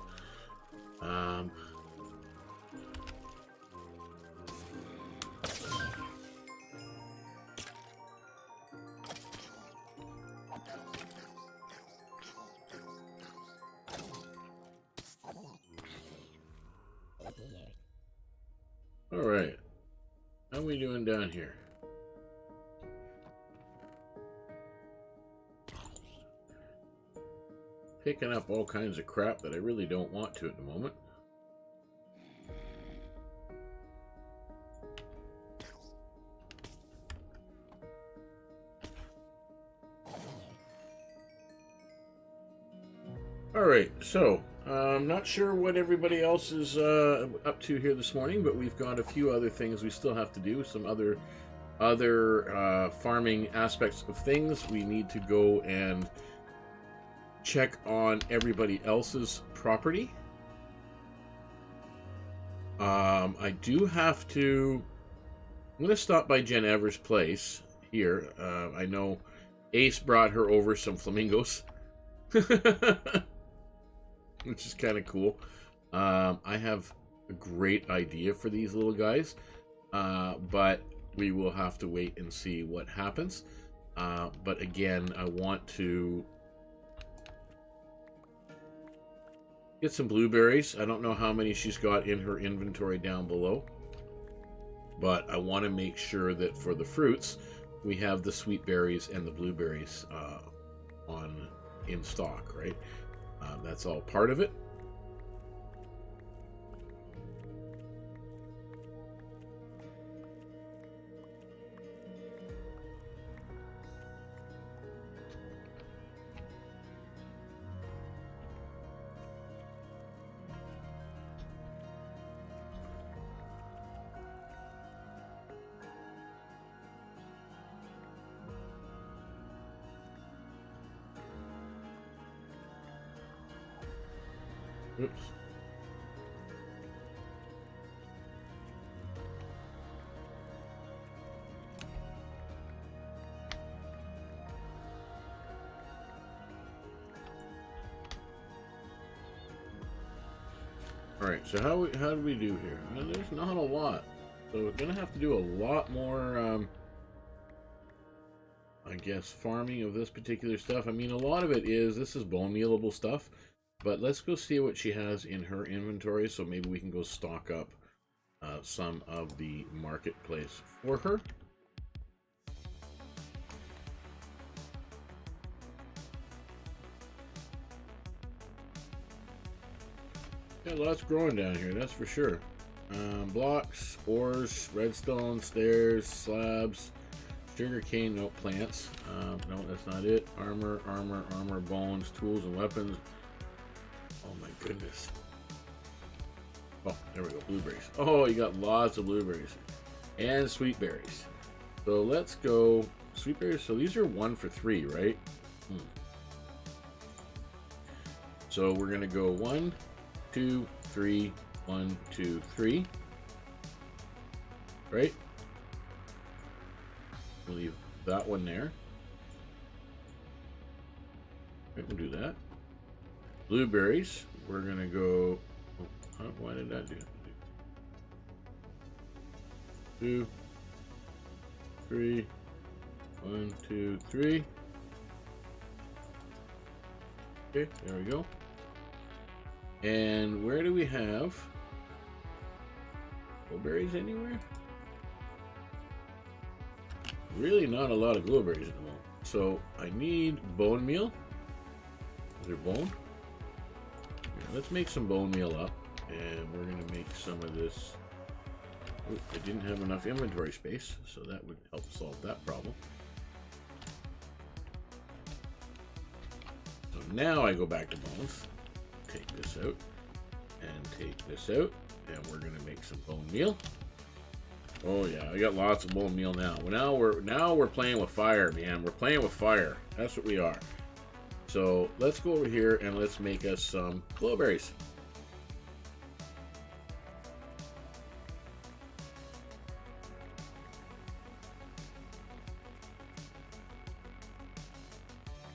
S1: Alright. How are we doing down here? Picking up all kinds of crap that I really don't want to at the moment. Alright, so I'm not sure what everybody else is up to here this morning, but we've got a few other things we still have to do. Some other farming aspects of things. We need to go and check on everybody else's property. I do have to... I'm going to stop by Jen Evers' place here. I know Ace brought her over some flamingos. Which is kind of cool. I have a great idea for these little guys. But we will have to wait and see what happens. But again, I want to get some blueberries. I don't know how many she's got in her inventory down below. But I want to make sure that for the fruits, we have the sweet berries and the blueberries in stock, right? That's all part of it. Oops. All right, so how do we do here? Well, there's not a lot, so we're gonna have to do a lot more. I guess farming of this particular stuff. I mean, a lot of it this is bone mealable stuff. But let's go see what she has in her inventory, so maybe we can go stock up some of the marketplace for her. Yeah, lots growing down here, that's for sure. Blocks, ores, redstone, stairs, slabs, sugarcane, no plants. No, that's not it. Armor, bones, tools and weapons. Oh my goodness. Oh, there we go. Blueberries. Oh, you got lots of blueberries. And sweet berries. So let's go. Sweet berries. So these are 1 for 3, right? So we're going to go 1, 2, 3, 1, 2, 3. Right? We'll leave that one there. Right, we'll do that. Blueberries, we're gonna go. Oh, why did that do? 2, 3, 1, 2, 3. Okay, there we go. And where do we have blueberries anywhere? Really, not a lot of blueberries at the moment. So I need bone meal. Is there bone? Let's make some bone meal up, and we're going to make some of this. Ooh, I didn't have enough inventory space, so that would help solve that problem. So now I go back to bones, take this out, and take this out, and we're going to make some bone meal. Oh yeah, I got lots of bone meal now. Well, now we're playing with fire, man. We're playing with fire. That's what we are. So let's go over here and let's make us some blueberries.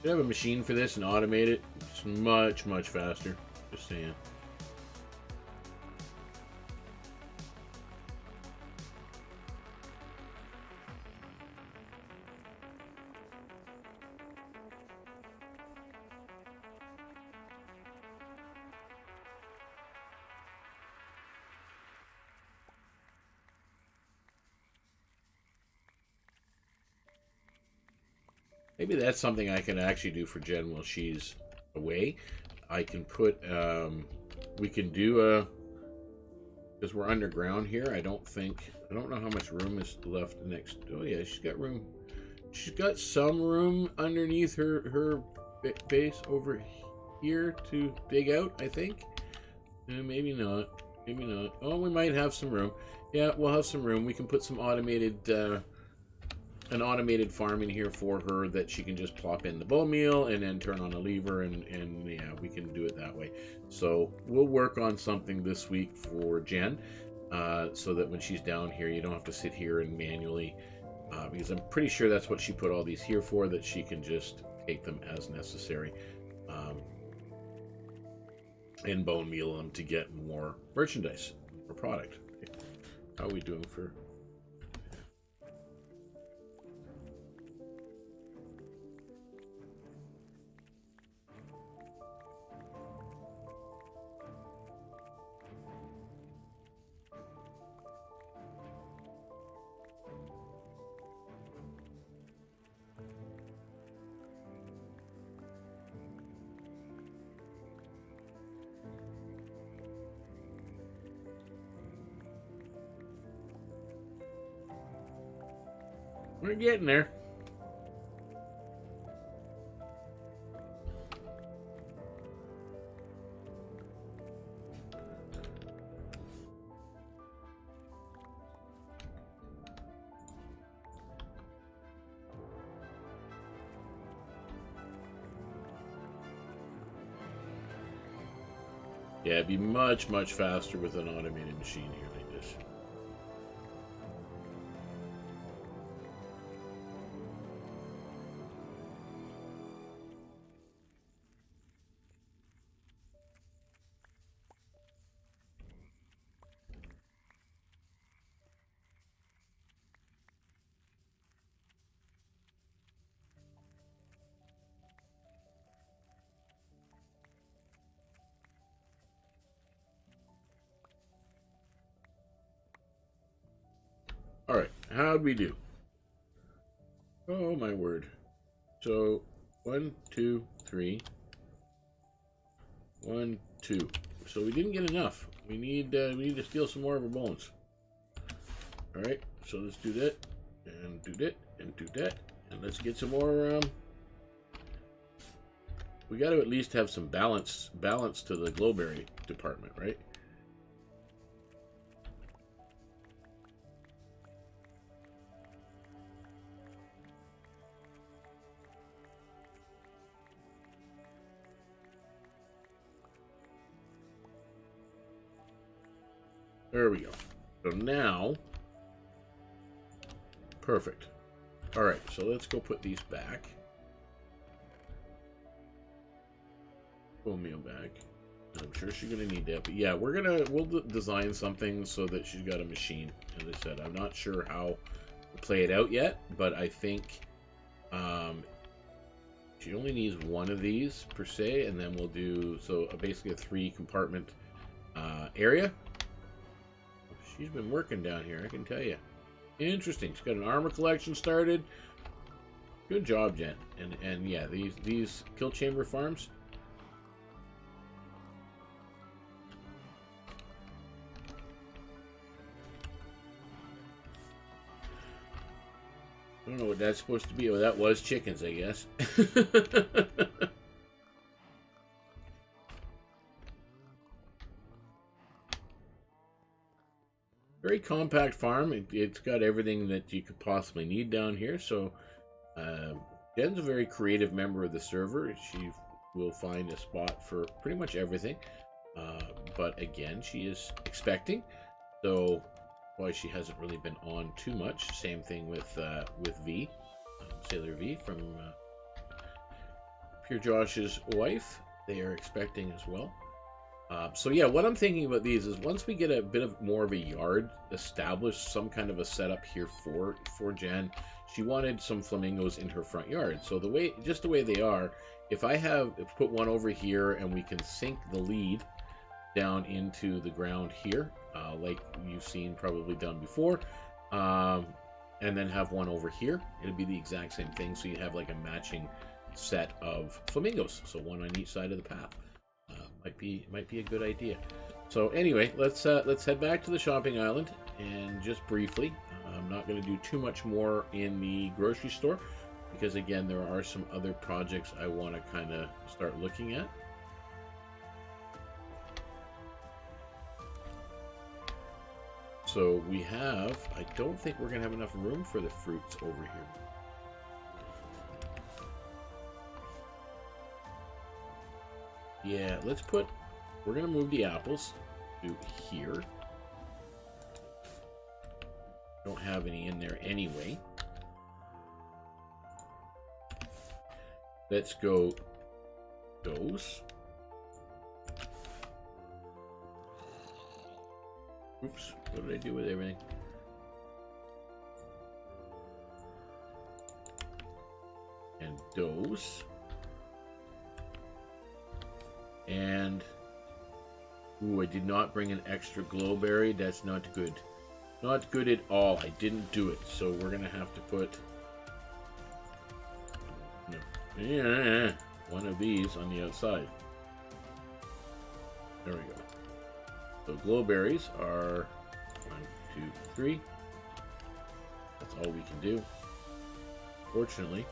S1: You have a machine for this and automate it. It's much, much faster. Just saying. Maybe that's something I can actually do for Jen while she's away. I can put, we can do a, because we're underground here, I don't know how much room is left next. Oh yeah, she's got room. She's got some room underneath her base over here to dig out, I think. Maybe not. Maybe not. Oh, we might have some room. Yeah, we'll have some room. We can put some automated, an automated farm in here for her that she can just plop in the bone meal and then turn on a lever, and yeah, we can do it that way. So we'll work on something this week for Jen, so that when she's down here, you don't have to sit here and manually, because I'm pretty sure that's what she put all these here for, that she can just take them as necessary, and bone meal them to get more merchandise or product. How are we doing for... We're getting there. Yeah, it'd be much, much faster with an automated machine here like this. Alright, how'd we do? Oh my word. So, 1, 2, 3. 1, 2. So we didn't get enough. We need to steal some more of our bones. Alright, so let's do that. And do that. And do that. And let's get some more, we got to at least have some balance to the glowberry department, right? There we go. So now, perfect. All right, so let's go put these back. Bone meal back. I'm sure she's gonna need that, but yeah, we'll design something so that she's got a machine. As I said, I'm not sure how to play it out yet, but I think she only needs one of these per se, and then we'll do basically a 3-compartment area. She's been working down here, I can tell you. Interesting. She's got an armor collection started. Good job, Jen. And yeah, these kill chamber farms. I don't know what that's supposed to be. Oh, that was chickens, I guess. Very compact farm. It's got everything that you could possibly need down here. So Jen's a very creative member of the server. She will find a spot for pretty much everything. But again, she is expecting. So why she hasn't really been on too much. Same thing with V, Sailor V from Pure Josh's wife. They are expecting as well. So yeah, what I'm thinking about these is once we get a bit of more of a yard established, some kind of a setup here for Jen, she wanted some flamingos in her front yard. So just the way they are, if I put one over here and we can sink the lead down into the ground here, like you've seen probably done before, and then have one over here, it'll be the exact same thing. So you have like a matching set of flamingos, so one on each side of the path. Might be a good idea. So anyway, let's head back to the shopping island, and just briefly, I'm not going to do too much more in the grocery store because again there are some other projects I want to kind of start looking at. So we have, I don't think we're going to have enough room for the fruits over here. Yeah, we're going to move the apples to here. Don't have any in there anyway. Let's go those. Oops, what did I do with everything? And those. And ooh, I did not bring an extra glowberry. That's not good. Not good at all. I didn't do it. So we're gonna have to put one of these on the outside. There we go. So glowberries are 1, 2, 3. That's all we can do. Fortunately.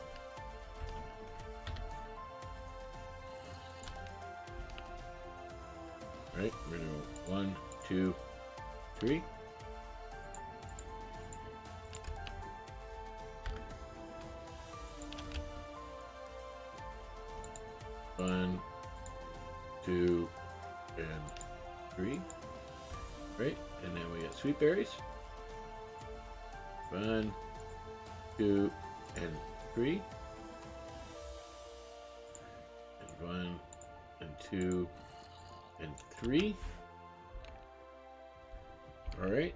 S1: Right, we're gonna go 1, 2, 3. One, 2, and 3. Right, and then we got sweet berries. 1, 2, and 3. And 1, and 2, and 3. All right.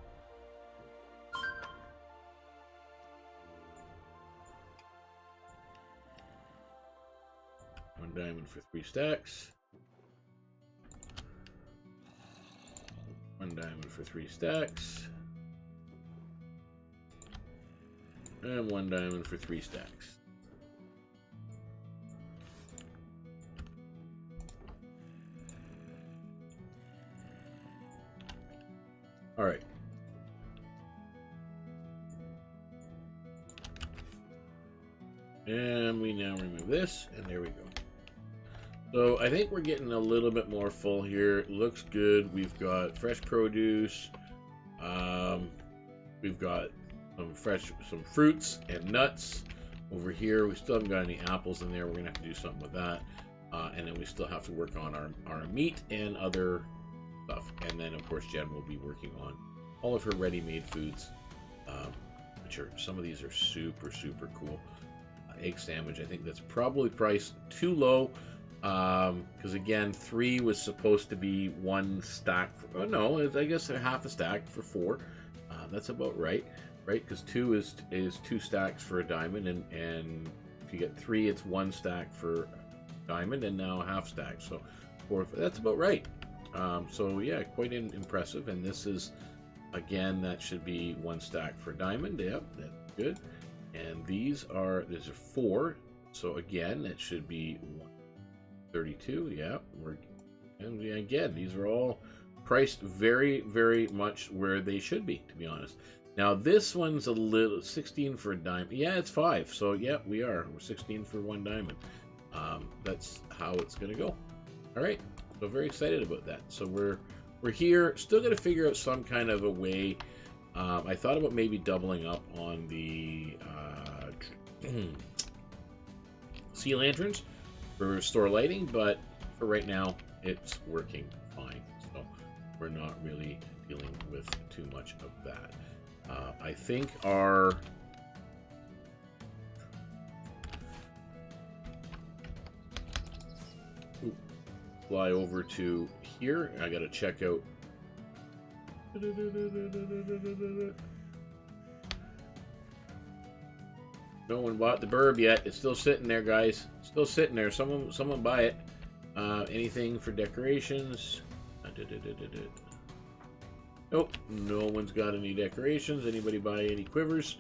S1: One diamond for 3 stacks. 1 diamond for 3 stacks. And 1 diamond for 3 stacks. All right. And we now remove this, and there we go. So I think we're getting a little bit more full here. It looks good. We've got fresh produce. We've got some fruits and nuts over here. We still haven't got any apples in there. We're gonna have to do something with that. And then we still have to work on our meat and other stuff. And then of course Jen will be working on all of her ready-made foods, which are, some of these are super cool. Egg sandwich, I think that's probably priced too low, because again 3 was supposed to be 1 stack for, oh no, I guess a half a stack for 4. That's about right, because 2 is 2 stacks for a diamond, and if you get 3 it's 1 stack for diamond, and now a half stack, so 4, that's about right. So yeah, quite impressive. And this is, again, that should be 1 stack for diamond. Yep, that's good. And these are 4, so again that should be 132. Yeah, and again these are all priced very much where they should be, to be honest. Now this one's a little 16 for a diamond. Yeah, it's 5. So yeah, we're 16 for 1 diamond. That's how it's gonna go. All right, so very excited about that. So we're here, still got to figure out some kind of a way. I thought about maybe doubling up on the sea lanterns for store lighting, but for right now it's working fine, so we're not really dealing with too much of that. I think fly over to here. I got to check out. No one bought the burb yet. It's still sitting there, guys. Still sitting there. Someone buy it. Anything for decorations? Nope. No one's got any decorations. Anybody buy any quivers?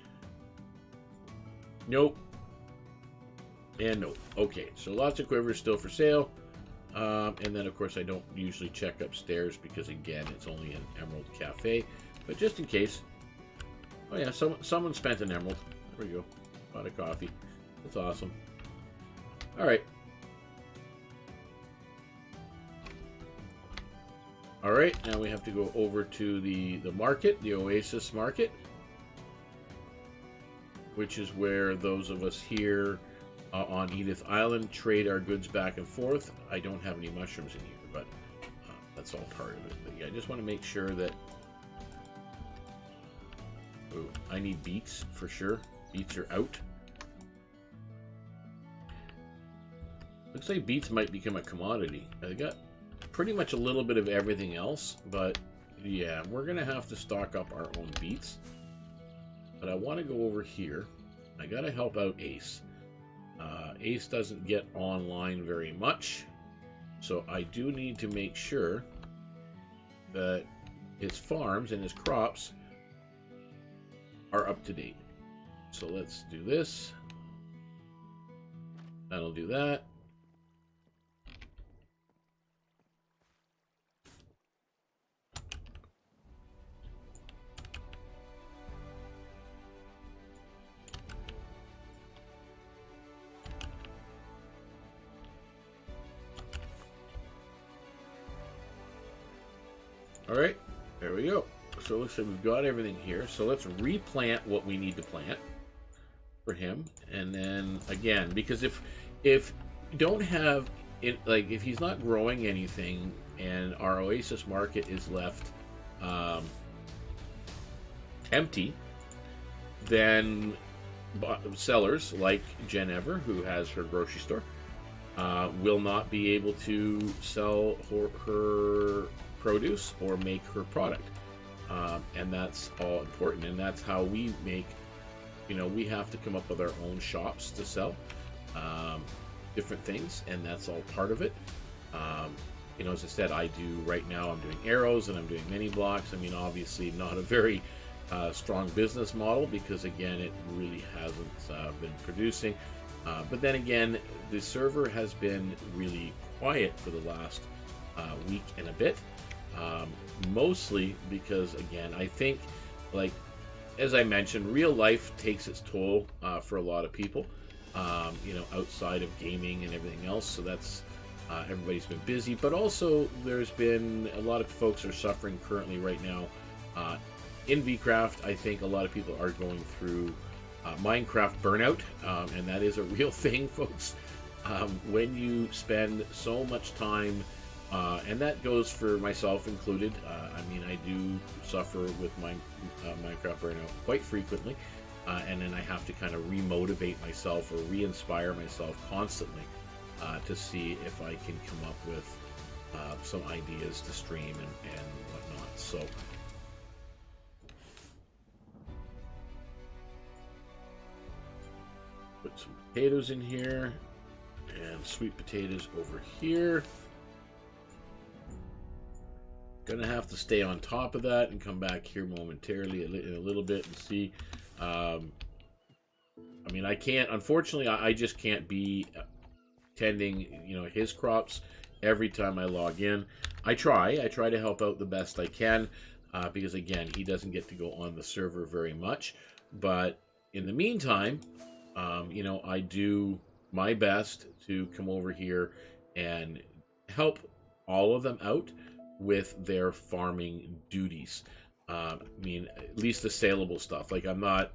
S1: Nope. And nope. Okay, so lots of quivers still for sale. And then, of course, I don't usually check upstairs because, again, it's only an Emerald Cafe. But just in case. Oh, yeah, someone spent an emerald. There we go. Bought a coffee. That's awesome. All right. All right, now we have to go over to the market, the Oasis Market, which is where those of us here on Edith Island trade our goods back and forth. I don't have any mushrooms in here, but that's all part of it. But yeah, I just want to make sure that... Ooh, I need beets for sure. Beets are out. Looks like beets might become a commodity. I got pretty much a little bit of everything else, but yeah, we're gonna have to stock up our own beets. But I want to go over here. I gotta help out Ace. Ace doesn't get online very much, so I do need to make sure that his farms and his crops are up to date. So let's do this. That'll do that. All right, there we go. So it looks like we've got everything here. So let's replant what we need to plant for him. And then again, because if you don't have it, like if he's not growing anything and our Oasis Market is left empty, then sellers like Jen Ever, who has her grocery store, will not be able to sell her produce or make her product, and that's all important. And that's how we make, we have to come up with our own shops to sell different things, and that's all part of it. As I said, I do right now, I'm doing arrows and I'm doing mini blocks. I mean, obviously not a very strong business model because, again, it really hasn't been producing. But then again, the server has been really quiet for the last week and a bit. Mostly because, again, I think, like, as I mentioned, real life takes its toll for a lot of people, outside of gaming and everything else. So that's, everybody's been busy, but also there's been a lot of folks are suffering currently right now. In VeeCraft, I think a lot of people are going through Minecraft burnout, and that is a real thing, folks. When you spend so much time, and that goes for myself included. I mean, I do suffer with Minecraft burnout quite frequently, and then I have to kind of remotivate myself or re-inspire myself constantly to see if I can come up with some ideas to stream and whatnot. So put some potatoes in here and sweet potatoes over here. Gonna have to stay on top of that and come back here momentarily in a little bit and see. I mean, I can't, unfortunately, I just can't be tending, his crops every time I log in. I try to help out the best I can, because again, he doesn't get to go on the server very much. But in the meantime, I do my best to come over here and help all of them out with their farming duties. I mean, at least the saleable stuff. Like,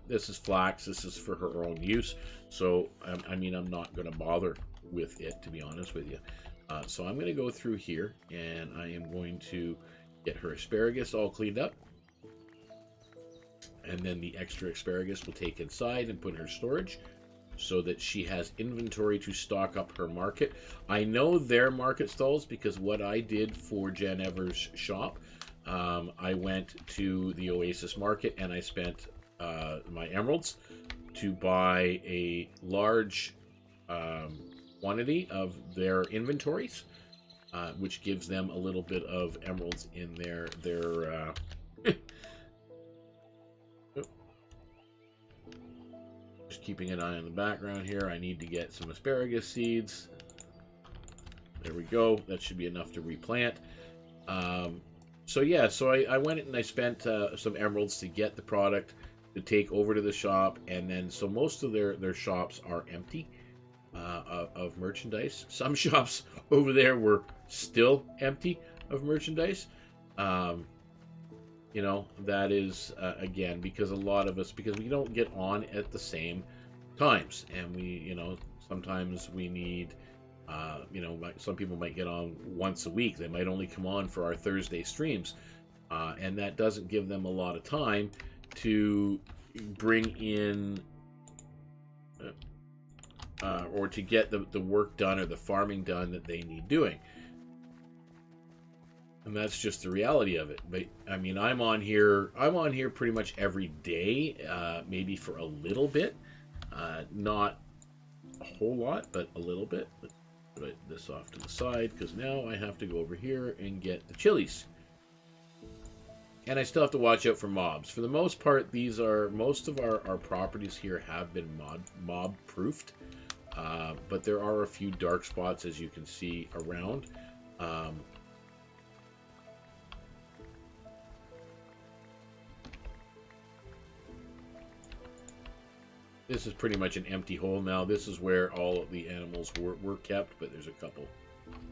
S1: this is flax, this is for her own use. So, I mean, I'm not going to bother with it, to be honest with you. So I'm going to go through here and I am going to get her asparagus all cleaned up. And then the extra asparagus we'll take inside and put in her storage. so that she has inventory to stock up her market. I know their market stalls because what I did for Jan Evers' shop, I went to the Oasis market and I spent my emeralds to buy a large quantity of their inventories, which gives them a little bit of emeralds in their just keeping an eye on the background here. I need to get some asparagus seeds. There we go. That should be enough to replant. So yeah, so I went and I spent some emeralds to get the product to take over to the shop, and then so most of their shops are empty of merchandise. Some shops over there were still empty of merchandise. You know, that is again because a lot of us, because we don't get on at the same times, and we, you know, sometimes we need you know, some people might get on once a week. They might only come on for our Thursday streams, and that doesn't give them a lot of time to bring in or to get the work done or the farming done that they need doing. And that's just the reality of it. But I mean, I'm on here pretty much every day, maybe for a little bit, not a whole lot, but a little bit. Let's put this off to the side because now I have to go over here and get the chilies. And I still have to watch out for mobs. For the most part, most of our properties here have been mob proofed, but there are a few dark spots, as you can see around. This is pretty much an empty hole now. This is where all of the animals were kept, but there's a couple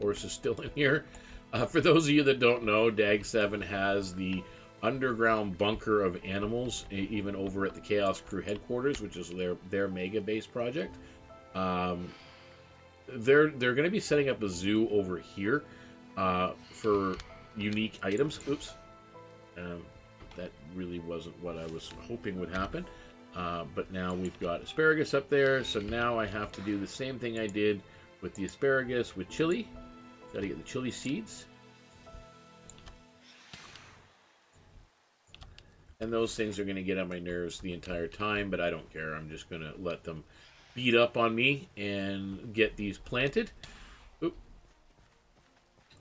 S1: horses still in here. For those of you that don't know, Dag 7 has the underground bunker of animals, even over at the Chaos Crew headquarters, which is their mega base project. They're going to be setting up a zoo over here for unique items. Oops. That really wasn't what I was hoping would happen. But now we've got asparagus up there, so now I have to do the same thing I did with the asparagus with chili. Got to get the chili seeds. And those things are going to get on my nerves the entire time, but I don't care. I'm just going to let them beat up on me and get these planted. Oop.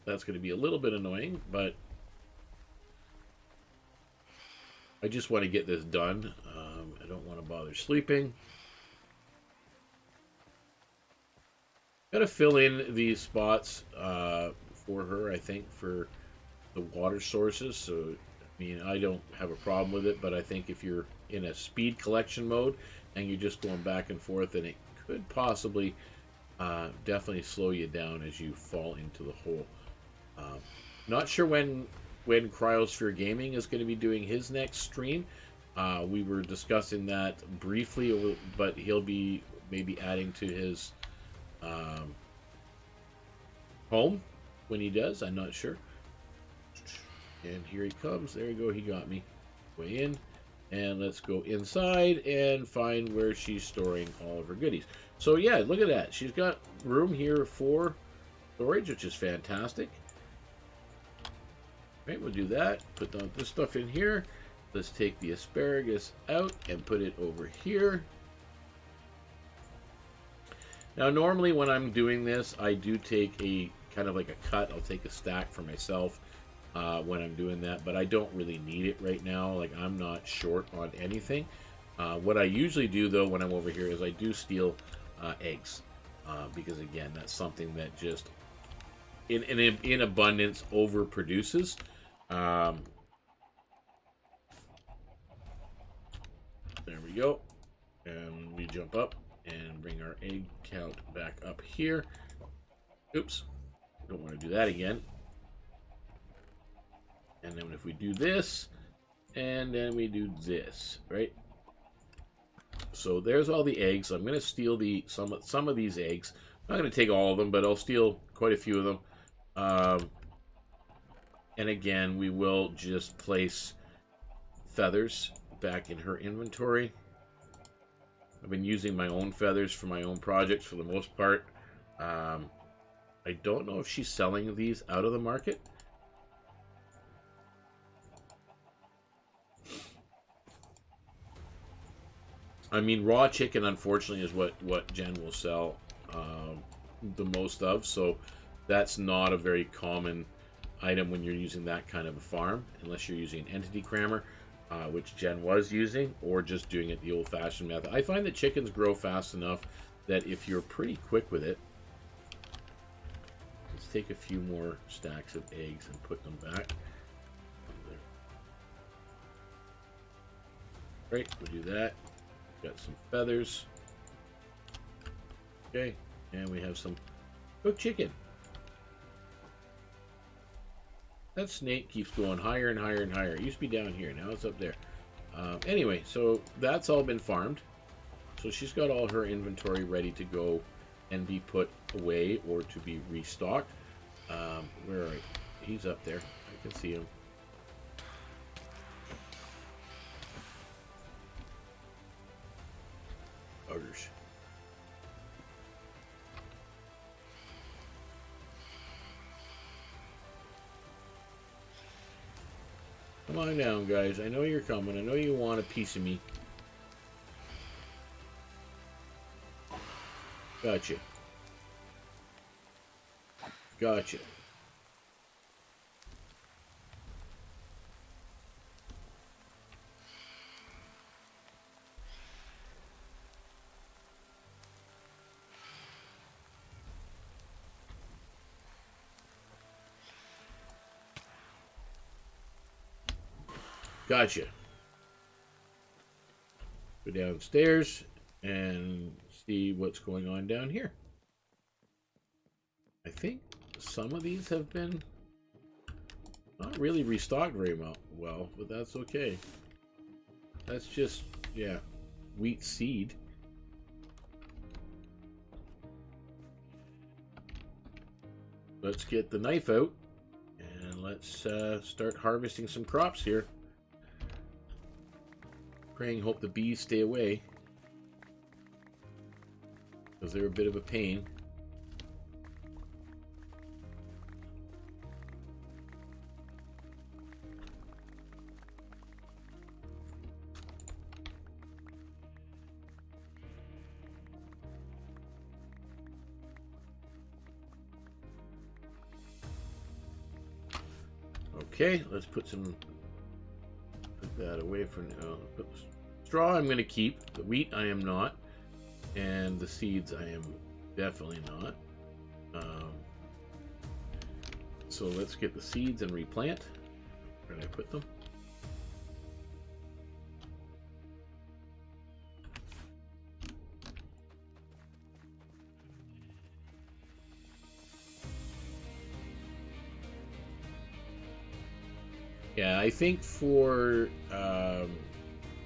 S1: That's going to be a little bit annoying, but I just want to get this done. I don't want to bother sleeping. Got to fill in these spots for her, I think, for the water sources. So, I mean, I don't have a problem with it, but I think if you're in a speed collection mode and you're just going back and forth, then it could possibly definitely slow you down as you fall into the hole. Not sure when Cryosphere Gaming is going to be doing his next stream. We were discussing that briefly, but he'll be maybe adding to his home when he does. I'm not sure. And here he comes. There you go. He got me. Way in. And let's go inside and find where she's storing all of her goodies. So yeah, look at that. She's got room here for storage, which is fantastic. Right, we'll do that. Put this stuff in here. Let's take the asparagus out and put it over here. Now, normally when I'm doing this, I do take a kind of like a cut. I'll take a stack for myself when I'm doing that, but I don't really need it right now. Like, I'm not short on anything. What I usually do, though, when I'm over here is I do steal eggs because, again, that's something that just in abundance overproduces. There we go. And we jump up and bring our egg count back up here. Oops. Don't want to do that again. And then if we do this, and then we do this, right? So there's all the eggs. I'm going to steal some of these eggs. I'm not going to take all of them, but I'll steal quite a few of them. And again, we will just place feathers back in her inventory. I've been using my own feathers for my own projects for the most part. I don't know if she's selling these out of the market. I mean, raw chicken, unfortunately, is what Jen will sell the most of. So that's not a very common item when you're using that kind of a farm, unless you're using an entity crammer, which Jen was using, or just doing it the old-fashioned method. I find that chickens grow fast enough that if you're pretty quick with it, let's take a few more stacks of eggs and put them back. Right, we'll do that. Got some feathers. Okay, and we have some cooked chicken. That snake keeps going higher and higher and higher. It used to be down here, now it's up there. Anyway, so that's all been farmed. So she's got all her inventory ready to go and be put away or to be restocked. Where are he? He's up there. I can see him. Buggers. Come on down, guys. I know you're coming. I know you want a piece of me. Gotcha. Gotcha. Gotcha. Go downstairs and see what's going on down here. I think some of these have been not really restocked very well, but that's okay. That's just, yeah, wheat seed. Let's get the knife out and let's start harvesting some crops here. Praying, hope the bees stay away, because they're a bit of a pain. Okay, let's put that away for now. Put the straw I'm going to keep. The wheat I am not. And the seeds I am definitely not. So let's get the seeds and replant. Where did I put them? Yeah, I think for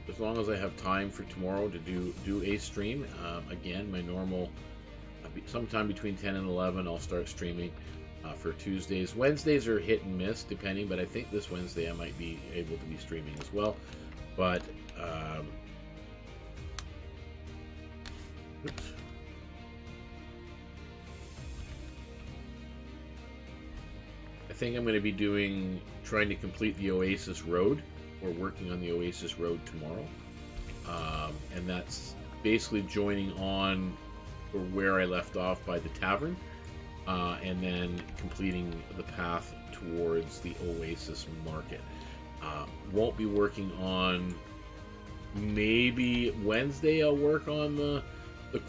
S1: as long as I have time for tomorrow to do a stream, again, my normal, sometime between 10 and 11, I'll start streaming for Tuesdays. Wednesdays are hit and miss, depending, but I think this Wednesday I might be able to be streaming as well. But, oops. I think I'm going to be trying to complete the Oasis Road. We're working on the Oasis Road tomorrow. And that's basically joining on where I left off by the tavern. And then completing the path towards the Oasis Market. Won't be working on... Maybe Wednesday I'll work on the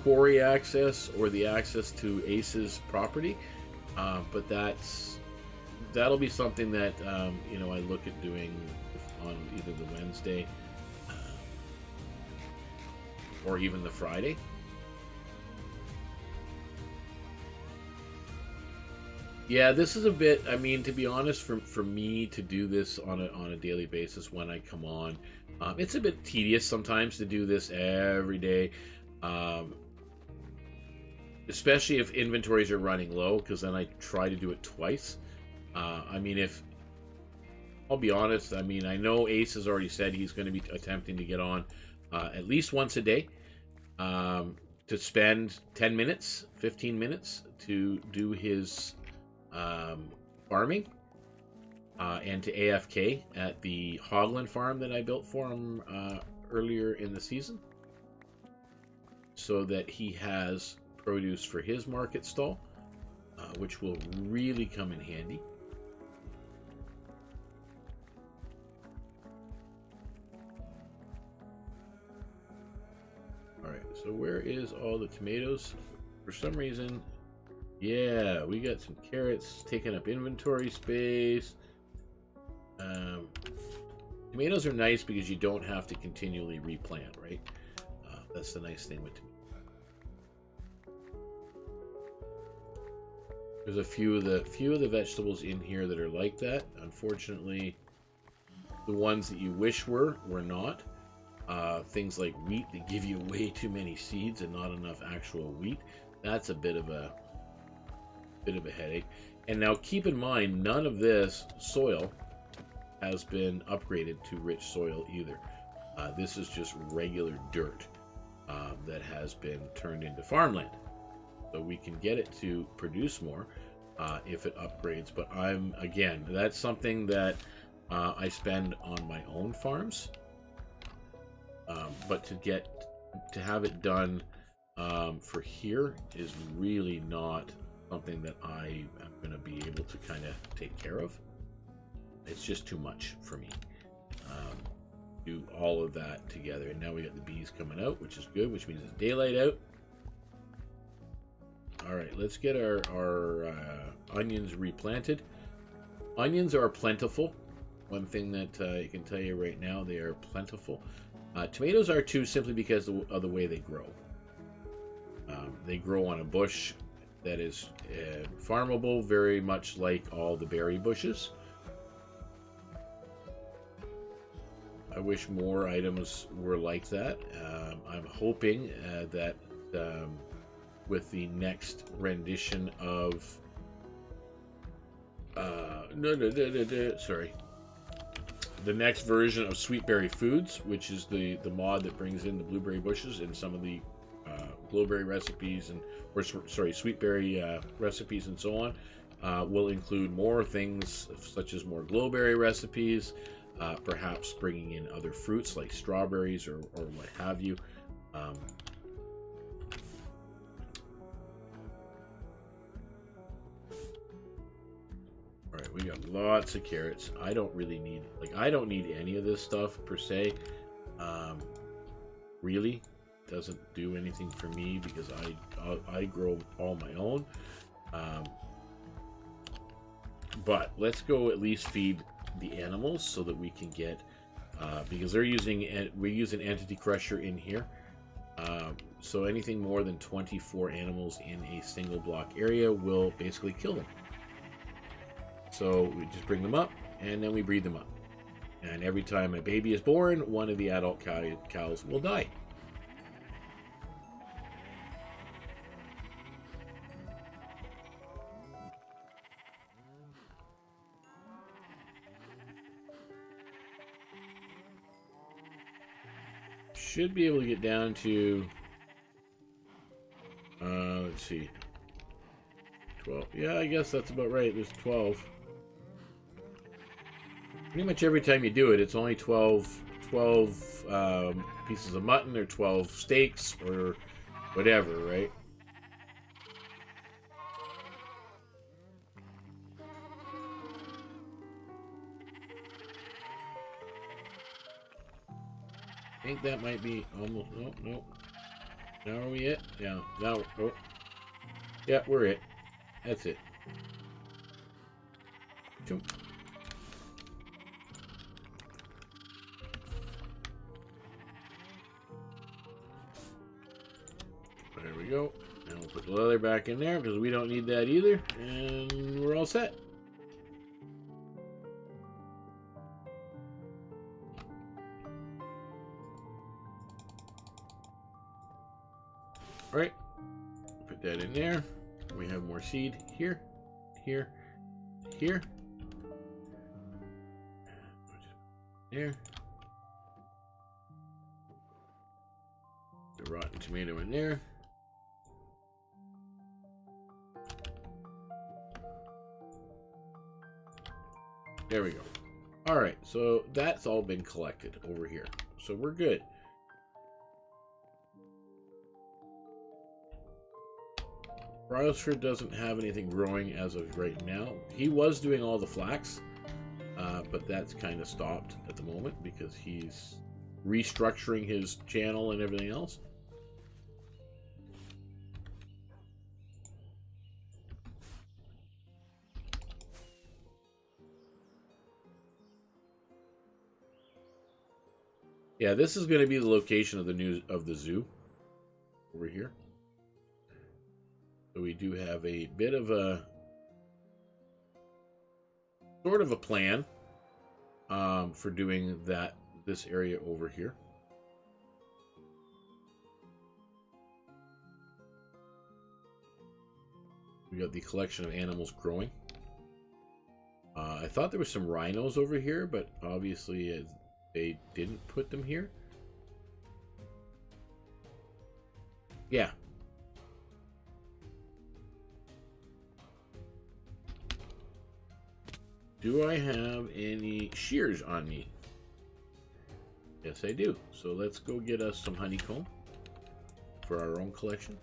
S1: quarry access or the access to Ace's property. But that'll be something that you know, I look at doing on either the Wednesday or even the Friday. Yeah, this is a bit, I mean, to be honest, for me to do this on a daily basis when I come on, it's a bit tedious sometimes to do this every day, especially if inventories are running low, because then I try to do it twice. I mean, I'll be honest, I mean, I know Ace has already said he's going to be attempting to get on at least once a day. to spend 10 minutes, 15 minutes to do his farming and to AFK at the Hogland farm that I built for him earlier in the season, so that he has produce for his market stall, which will really come in handy. Alright, so where is all the tomatoes? For some reason, yeah, we got some carrots taking up inventory space. Tomatoes are nice because you don't have to continually replant, right? That's the nice thing with tomatoes. There's a few of the vegetables in here that are like that. Unfortunately, the ones that you wish were not. Things like wheat that give you way too many seeds and not enough actual wheat. That's a bit of a headache. And now keep in mind, none of this soil has been upgraded to rich soil either. This is just regular dirt that has been turned into farmland. So we can get it to produce more if it upgrades. But again, that's something that I spend on my own farms. But to have it done for here is really not something that I am going to be able to kind of take care of. It's just too much for me. Do all of that together. And now we got the bees coming out, which is good, which means it's daylight out. All right, let's get our onions replanted. Onions are plentiful. One thing that I can tell you right now, they are plentiful. Tomatoes are too, simply because of the way they grow. They grow on a bush that is farmable, very much like all the berry bushes. I wish more items were like that. I'm hoping that with the next rendition of the next version of Sweetberry Foods, which is the mod that brings in the blueberry bushes and some of the glowberry recipes sweetberry recipes and so on, will include more things such as more glowberry recipes, perhaps bringing in other fruits like strawberries or what have you. Alright, we got lots of carrots. I don't really need, I don't need any of this stuff per se. Really doesn't do anything for me because I grow all my own. But let's go at least feed the animals so that we can get, because we're using Entity Crusher in here. So anything more than 24 animals in a single block area will basically kill them. So we just bring them up, and then we breed them up. And every time a baby is born, one of the adult cows will die. Should be able to get down to, let's see, 12. Yeah, I guess that's about right. There's 12. Pretty much every time you do it, it's only 12 pieces of mutton or 12 steaks or whatever, right? I think that might be almost, no. Now are we it? Yeah, now, oh. Yeah, we're it. That's it. Jump. There we go. And we'll put the leather back in there because we don't need that either. And we're all set. All right. Put that in there. We have more seed here, here, here, there. The rotten tomato in there. There we go. All right, so that's all been collected over here. So we're good. Browsford doesn't have anything growing as of right now. He was doing all the flax, but that's kind of stopped at the moment because he's restructuring his channel and everything else. Yeah, this is going to be the location of the zoo over here. So we do have a bit of a sort of a plan for doing this area over here. We got the collection of animals growing. I thought there was some rhinos over here, but obviously they didn't put them here. Yeah. Do I have any shears on me? Yes, I do. So let's go get us some honeycomb for our own collection.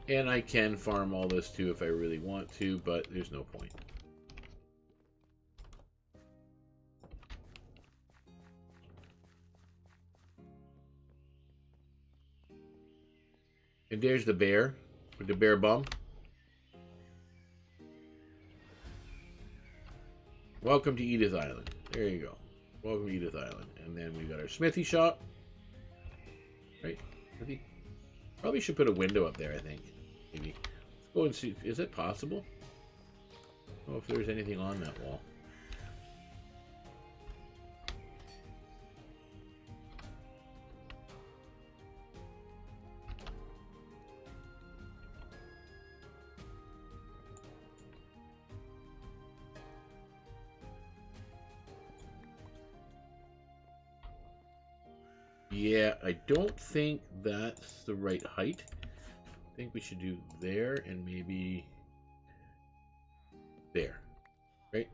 S1: And I can farm all this too if I really want to, but there's no point. And there's the bear with the bear bum. Welcome to Edith Island. There you go. Welcome to Edith Island. And then we got our smithy shop. Right? Smithy? Probably should put a window up there, I think. Maybe. Let's go and see. Is it possible? I don't know if there's anything on that wall. Yeah, I don't think that's the right height. I think we should do there and maybe there, right?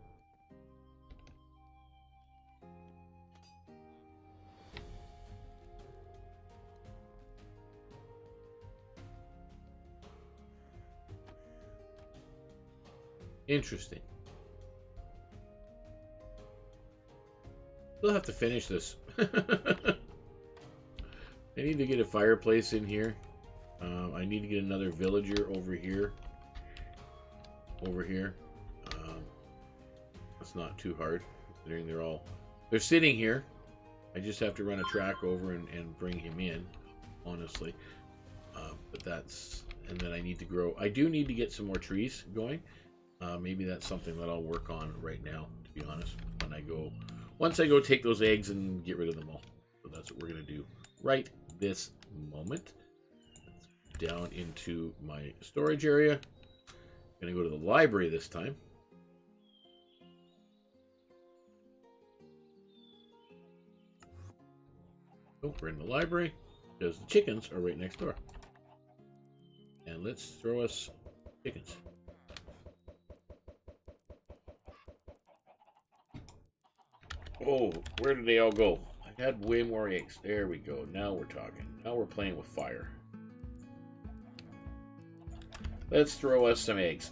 S1: Interesting. We'll have to finish this. I need to get a fireplace in here. I need to get another villager over here. That's not too hard, considering they're sitting here. I just have to run a track over and bring him in, honestly. But and then I need to grow. I do need to get some more trees going. Maybe that's something that I'll work on right now, to be honest, once I go take those eggs and get rid of them all. So that's what we're going to do right this moment. Down into my storage area. I'm going to go to the library this time. Oh, we're in the library because the chickens are right next door. And let's throw us chickens. Oh, where did they all go? I had way more eggs. There we go. Now we're talking. Now we're playing with fire. Let's throw us some eggs.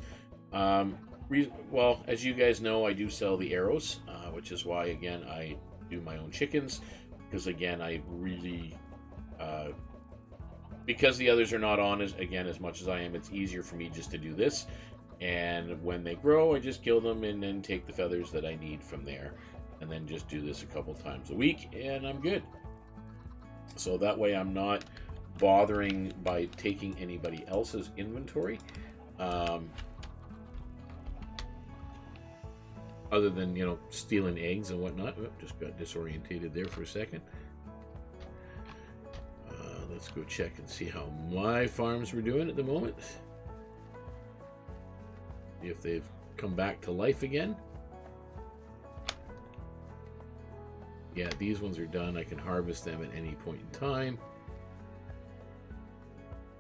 S1: Well, as you guys know, I do sell the arrows, which is why, again, I do my own chickens. Because, again, I really... because the others are not on, as much as I am, it's easier for me just to do this. And when they grow, I just kill them and then take the feathers that I need from there. And then just do this a couple times a week, and I'm good. So that way I'm not bothering by taking anybody else's inventory. Other than, stealing eggs and whatnot. Oh, just got disorientated there for a second. Let's go check and see how my farms were doing at the moment. See if they've come back to life again. Yeah, these ones are done. I can harvest them at any point in time.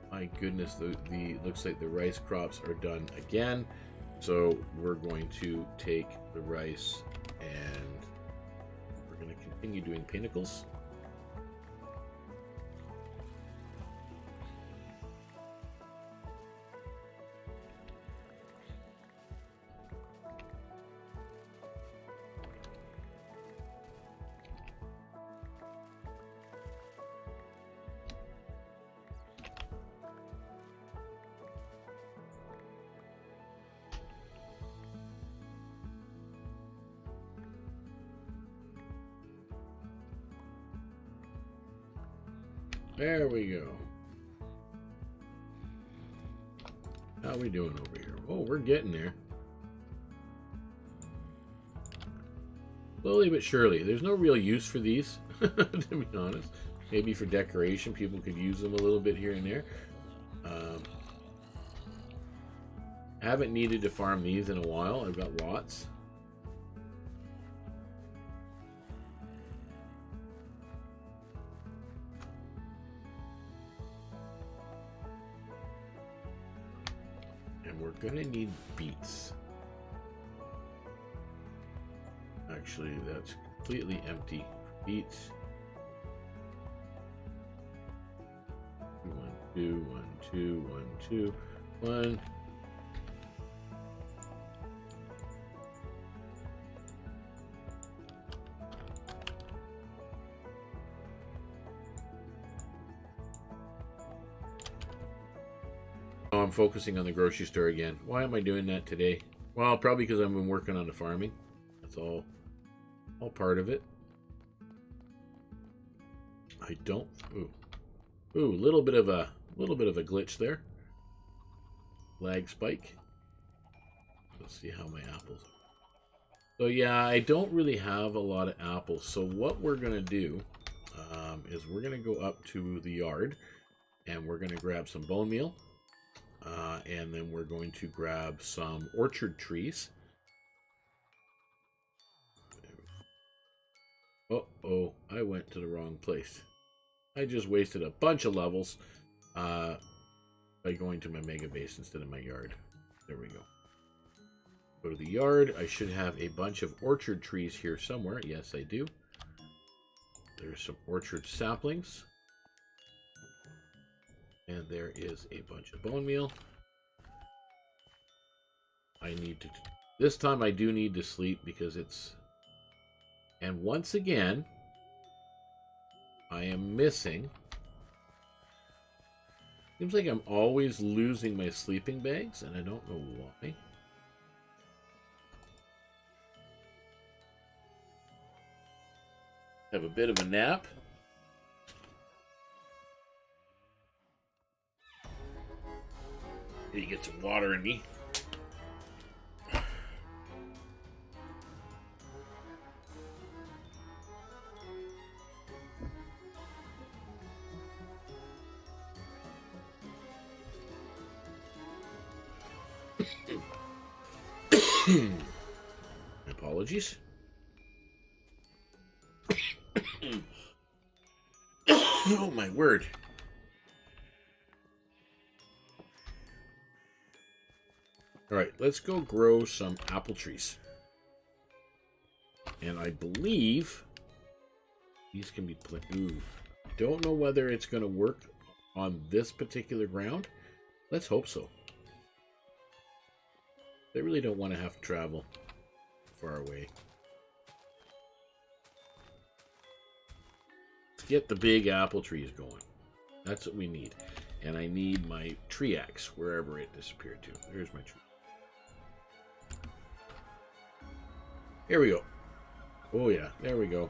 S1: My goodness, the looks like the rice crops are done again. So we're going to take the rice and we're going to continue doing pinnacles. There we go. How are we doing over here? Oh, we're getting there. Slowly but surely. There's no real use for these, to be honest. Maybe for decoration, people could use them a little bit here and there. Haven't needed to farm these in a while. I've got lots. We're gonna need beets. Actually, that's completely empty. Beets. 1, 2, 1, 2, 1, 2, 1. I'm focusing on the grocery store again. Why am I doing that today? Well, probably because I've been working on the farming. That's all part of it. I don't. Ooh, little bit of a glitch there. Lag spike. Let's see how my apples are. So yeah, I don't really have a lot of apples. So what we're gonna do is we're gonna go up to the yard and we're gonna grab some bone meal. And then we're going to grab some orchard trees. Uh-oh, I went to the wrong place. I just wasted a bunch of levels by going to my mega base instead of my yard. There we go. Go to the yard. I should have a bunch of orchard trees here somewhere. Yes, I do. There's some orchard saplings. And there is a bunch of bone meal. I need to... This time I do need to sleep because it's... And once again, I am missing... Seems like I'm always losing my sleeping bags, and I don't know why. Have a bit of a nap. Need to get some water in me. Apologies. Oh my word. Alright, let's go grow some apple trees. And I believe these can be planted. Ooh, don't know whether it's going to work on this particular ground. Let's hope so. They really don't want to have to travel far away. Let's get the big apple trees going. That's what we need. And I need my tree axe wherever it disappeared to. There's my tree. Here we go. Oh yeah, there we go.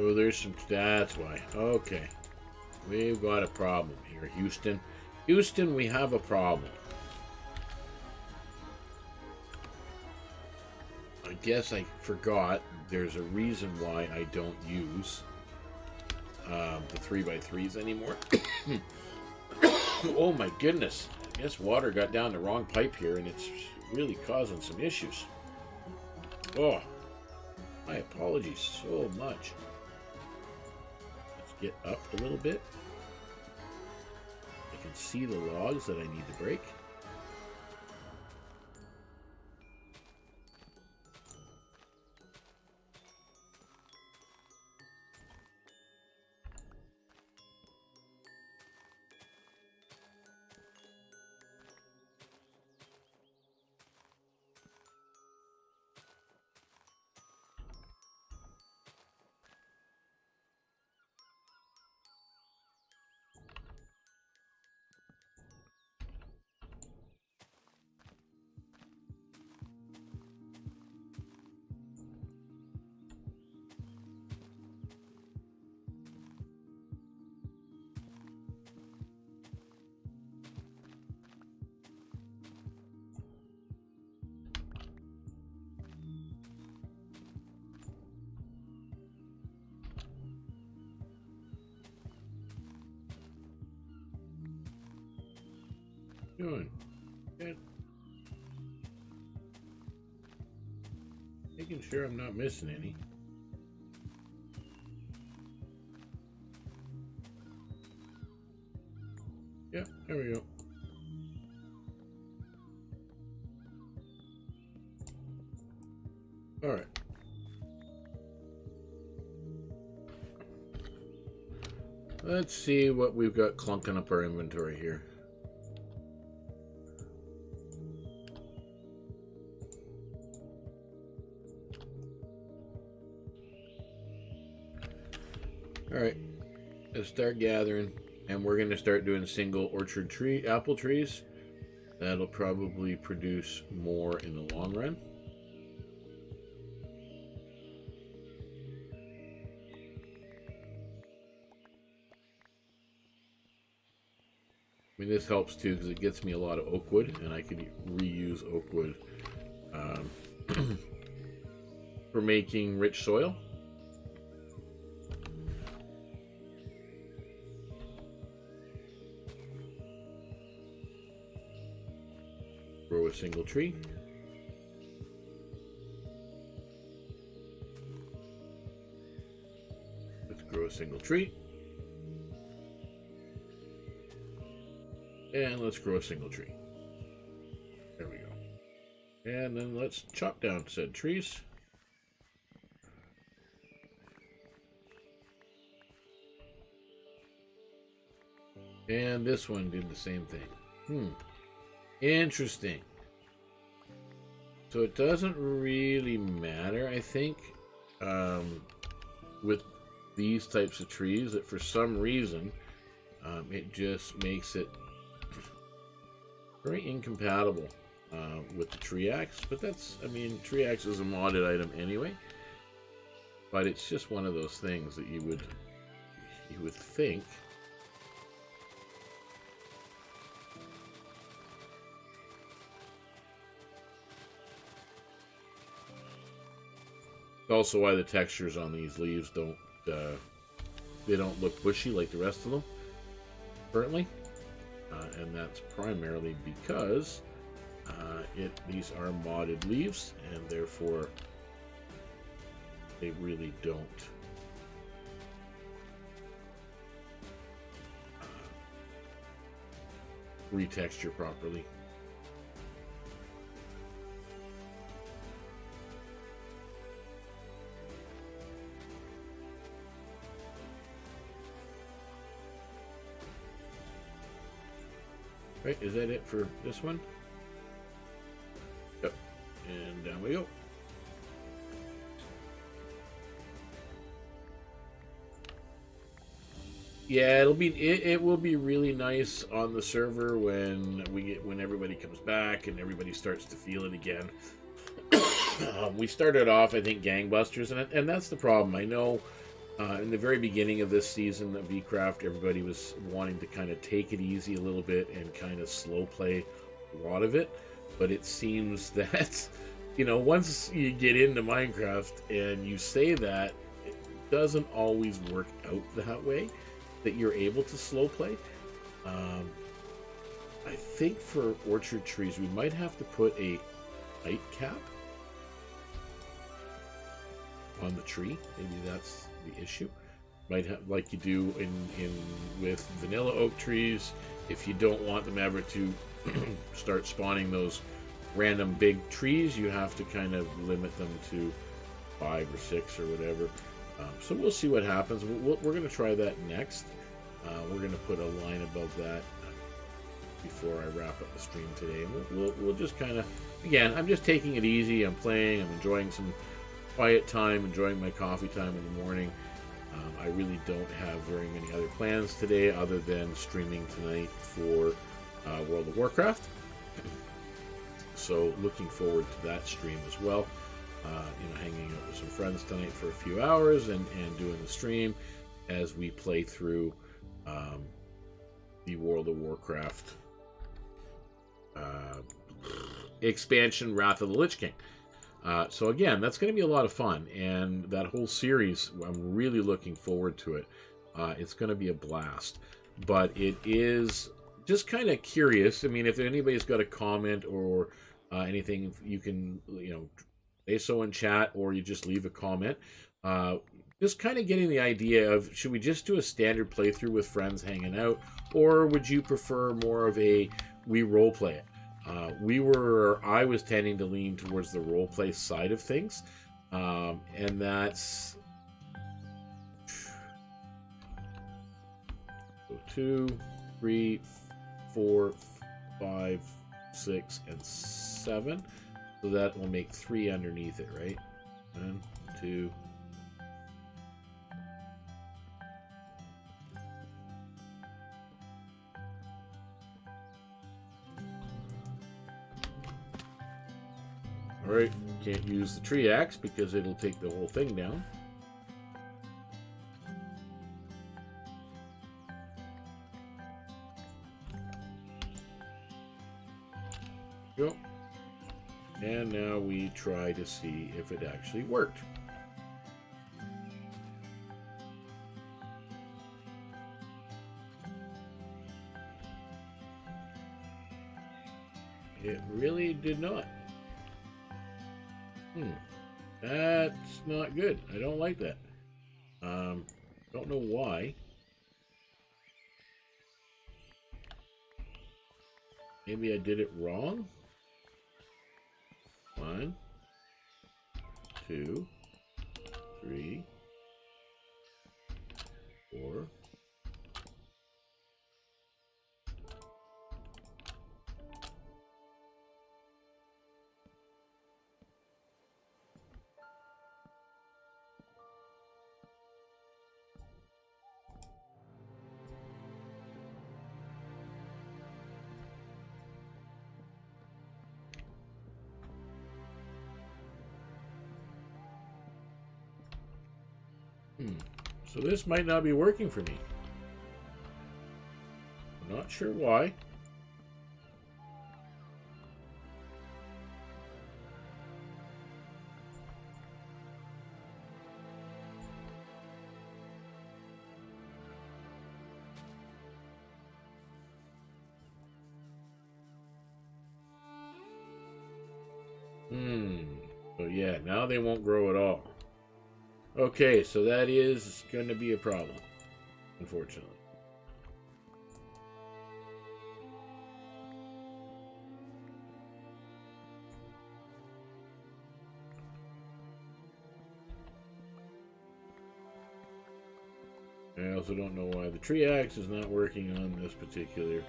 S1: Oh, there's some... That's why. Okay. We've got a problem here, Houston. Houston, we have a problem. I guess I forgot there's a reason why I don't use the 3x3s anymore. Oh my goodness. I guess water got down the wrong pipe here and it's really causing some issues. Oh, my apologies so much. Let's get up a little bit. I can see the logs that I need to break. Doing good. Making sure I'm not missing any. Yeah, there we go. All right. Let's see what we've got clunking up our inventory here. Alright, let's start gathering, and we're going to start doing single orchard tree apple trees. That'll probably produce more in the long run. I mean, this helps too because it gets me a lot of oak wood, and I can reuse oak wood for making rich soil. Grow a single tree. Let's grow a single tree. And let's grow a single tree. There we go. And then let's chop down said trees. And this one did the same thing. Interesting. So it doesn't really matter, I think, with these types of trees, that for some reason it just makes it very incompatible with the tree axe. But that's, I mean, tree axe is a modded item anyway. But it's just one of those things that you would think. Also why the textures on these leaves don't look bushy like the rest of them currently, and that's primarily because these are modded leaves, and therefore they really don't retexture properly. Right, is that it for this one? Yep. And down we go. Yeah, it will be really nice on the server when everybody comes back and everybody starts to feel it again. We started off, I think, gangbusters, and that's the problem. I know In the very beginning of this season of VeeCraft, everybody was wanting to kind of take it easy a little bit and kind of slow play a lot of it. But it seems that, you know, once you get into Minecraft and you say that, it doesn't always work out that way, that you're able to slow play. I think for orchard trees, we might have to put a height cap on the tree. Maybe that's the issue. Might have, like you do in with vanilla oak trees, if you don't want them ever to start spawning those random big trees, you have to kind of limit them to 5 or 6 or whatever. So we'll see what happens. We're going to try that next. We're going to put a line above that before I wrap up the stream today. And we'll just kind of, again, I'm just taking it easy. I'm playing. I'm enjoying some quiet time, enjoying my coffee time in the morning. I really don't have very many other plans today other than streaming tonight for World of Warcraft. So looking forward to that stream as well. You know, hanging out with some friends tonight for a few hours and doing the stream as we play through the World of Warcraft expansion, Wrath of the Lich King. So again, that's going to be a lot of fun, and that whole series, I'm really looking forward to it. It's going to be a blast, but it is just kind of curious. I mean, if anybody's got a comment or anything, you can, you know, say so in chat, or you just leave a comment. Just kind of getting the idea of, should we just do a standard playthrough with friends hanging out, or would you prefer more of a we role play it? I was tending to lean towards the role play side of things, and that's 2, 3, 4, 5, 6, and 7. So that will make 3 underneath it, right? 1, 2. Alright, can't use the tree axe because it'll take the whole thing down. Go. And now we try to see if it actually worked. It really did not. That's not good. I don't like that. Don't know why. Maybe I did it wrong. 1, 2, 3, 4. So this might not be working for me. I'm not sure why. So yeah, now they won't grow at all. Okay, so that is going to be a problem, unfortunately. I also don't know why the tree axe is not working on this particular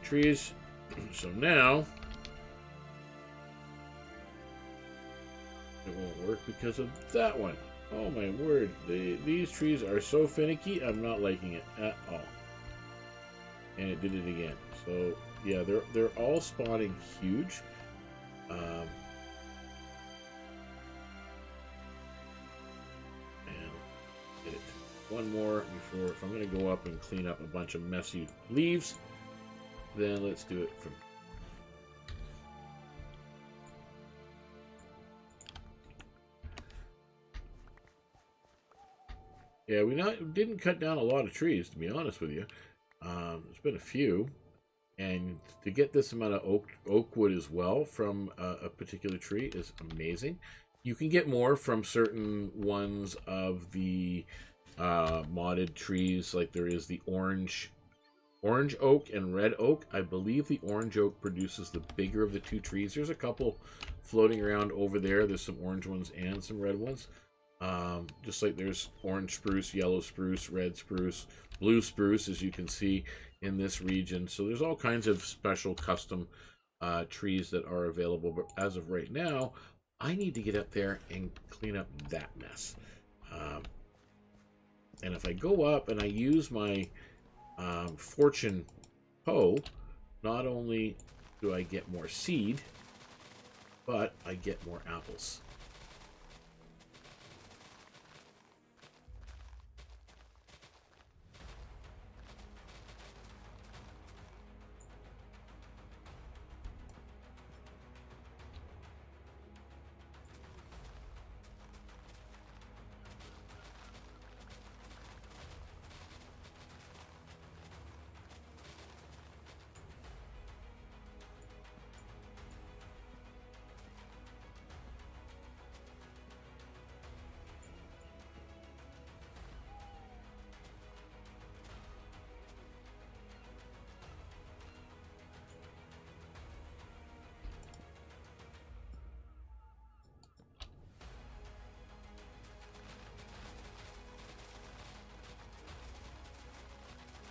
S1: trees. So now it won't work because of that one. Oh my word, these trees are so finicky, I'm not liking it at all. And it did it again. So yeah, they're all spawning huge. it. One more before, if I'm going to go up and clean up a bunch of messy leaves, then let's do it from. Yeah, we didn't cut down a lot of trees, to be honest with you. There's been a few, and to get this amount of oak wood as well from a particular tree is amazing. You can get more from certain ones of the modded trees, like there is the orange oak and red oak. I believe the orange oak produces the bigger of the two trees. There's a couple floating around over there. There's some orange ones and some red ones. Just like there's orange spruce, yellow spruce, red spruce, blue spruce, as you can see in this region. So there's all kinds of special custom trees that are available. But as of right now, I need to get up there and clean up that mess. And if I go up and I use my fortune hoe, not only do I get more seed, but I get more apples.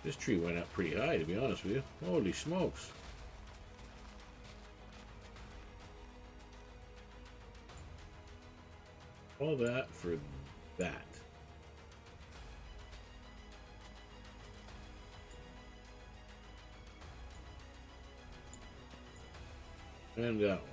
S1: This tree went up pretty high, to be honest with you. Holy smokes. All that for that. And that one.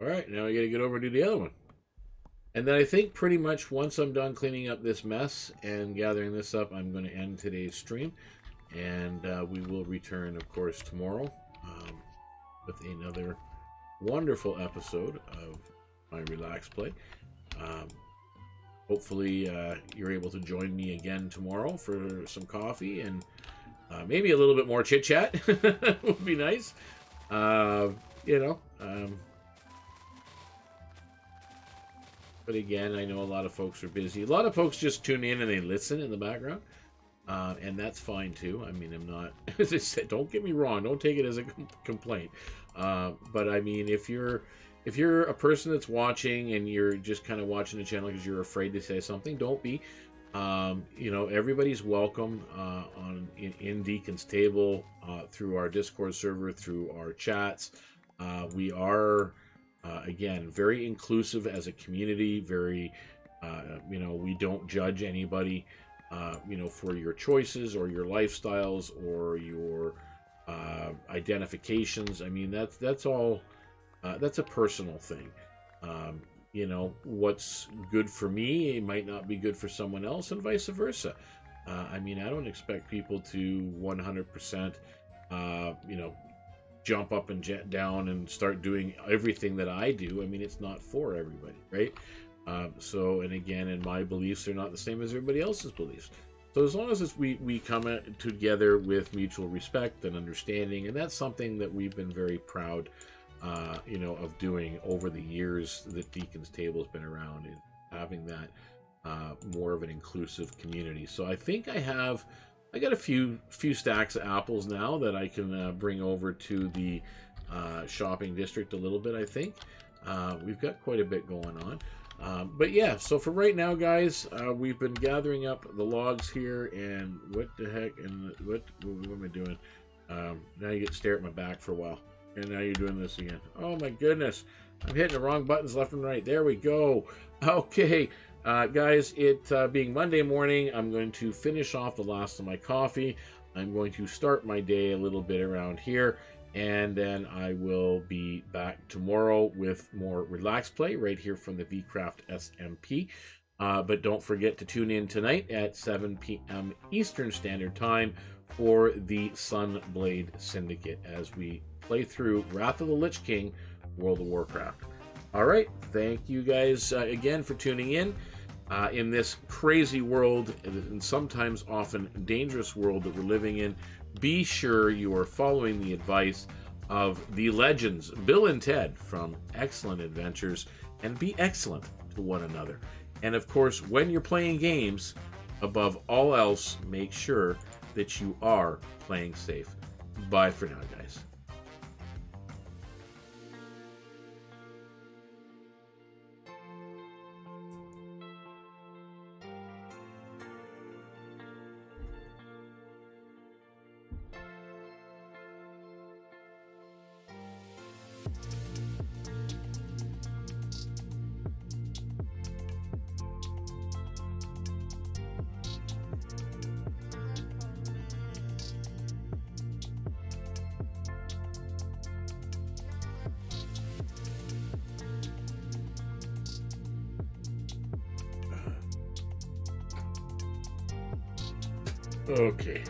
S1: Alright, now I gotta get over to the other one. And then I think pretty much once I'm done cleaning up this mess and gathering this up, I'm going to end today's stream. And we will return, of course, tomorrow with another wonderful episode of my Relax Play. Hopefully you're able to join me again tomorrow for some coffee and maybe a little bit more chit-chat. Would be nice. But again, I know a lot of folks are busy. A lot of folks just tune in and they listen in the background. And that's fine too. I mean, I'm not, as I said, don't get me wrong. Don't take it as a complaint. But I mean, if you're a person that's watching and you're just kind of watching the channel because you're afraid to say something, don't be. Everybody's welcome in DknStable, through our Discord server, through our chats. We are... again, very inclusive as a community, very, we don't judge anybody, for your choices or your lifestyles or your identifications. I mean, that's all, that's a personal thing. What's good for me might not be good for someone else and vice versa. I mean, I don't expect people to 100%, jump up and down and start doing everything that I do. I mean, it's not for everybody, right? And again, in my beliefs, they're not the same as everybody else's beliefs. So as long as we come together with mutual respect and understanding, and that's something that we've been very proud, of doing over the years that DknStable has been around, and having that more of an inclusive community. So I think I got a few stacks of apples now that I can bring over to the shopping district a little bit, I think. We've got quite a bit going on. But yeah, so for right now, guys, we've been gathering up the logs here, and what the heck, and what am I doing? Now you get to stare at my back for a while, and now you're doing this again. Oh my goodness, I'm hitting the wrong buttons left and right. There we go. Okay. Guys, it being Monday morning, I'm going to finish off the last of my coffee. I'm going to start my day a little bit around here, and then I will be back tomorrow with more relaxed play right here from the VeeCraft SMP. But don't forget to tune in tonight at 7 p.m. Eastern Standard Time for the Sunblade Syndicate as we play through Wrath of the Lich King, World of Warcraft. All right, thank you guys again for tuning in this crazy world and sometimes often dangerous world that we're living in. Be sure you are following the advice of the legends Bill and Ted from Excellent Adventures, and be excellent to one another. And of course, when you're playing games, above all else, make sure that you are playing safe. Bye for now, guys. Okay.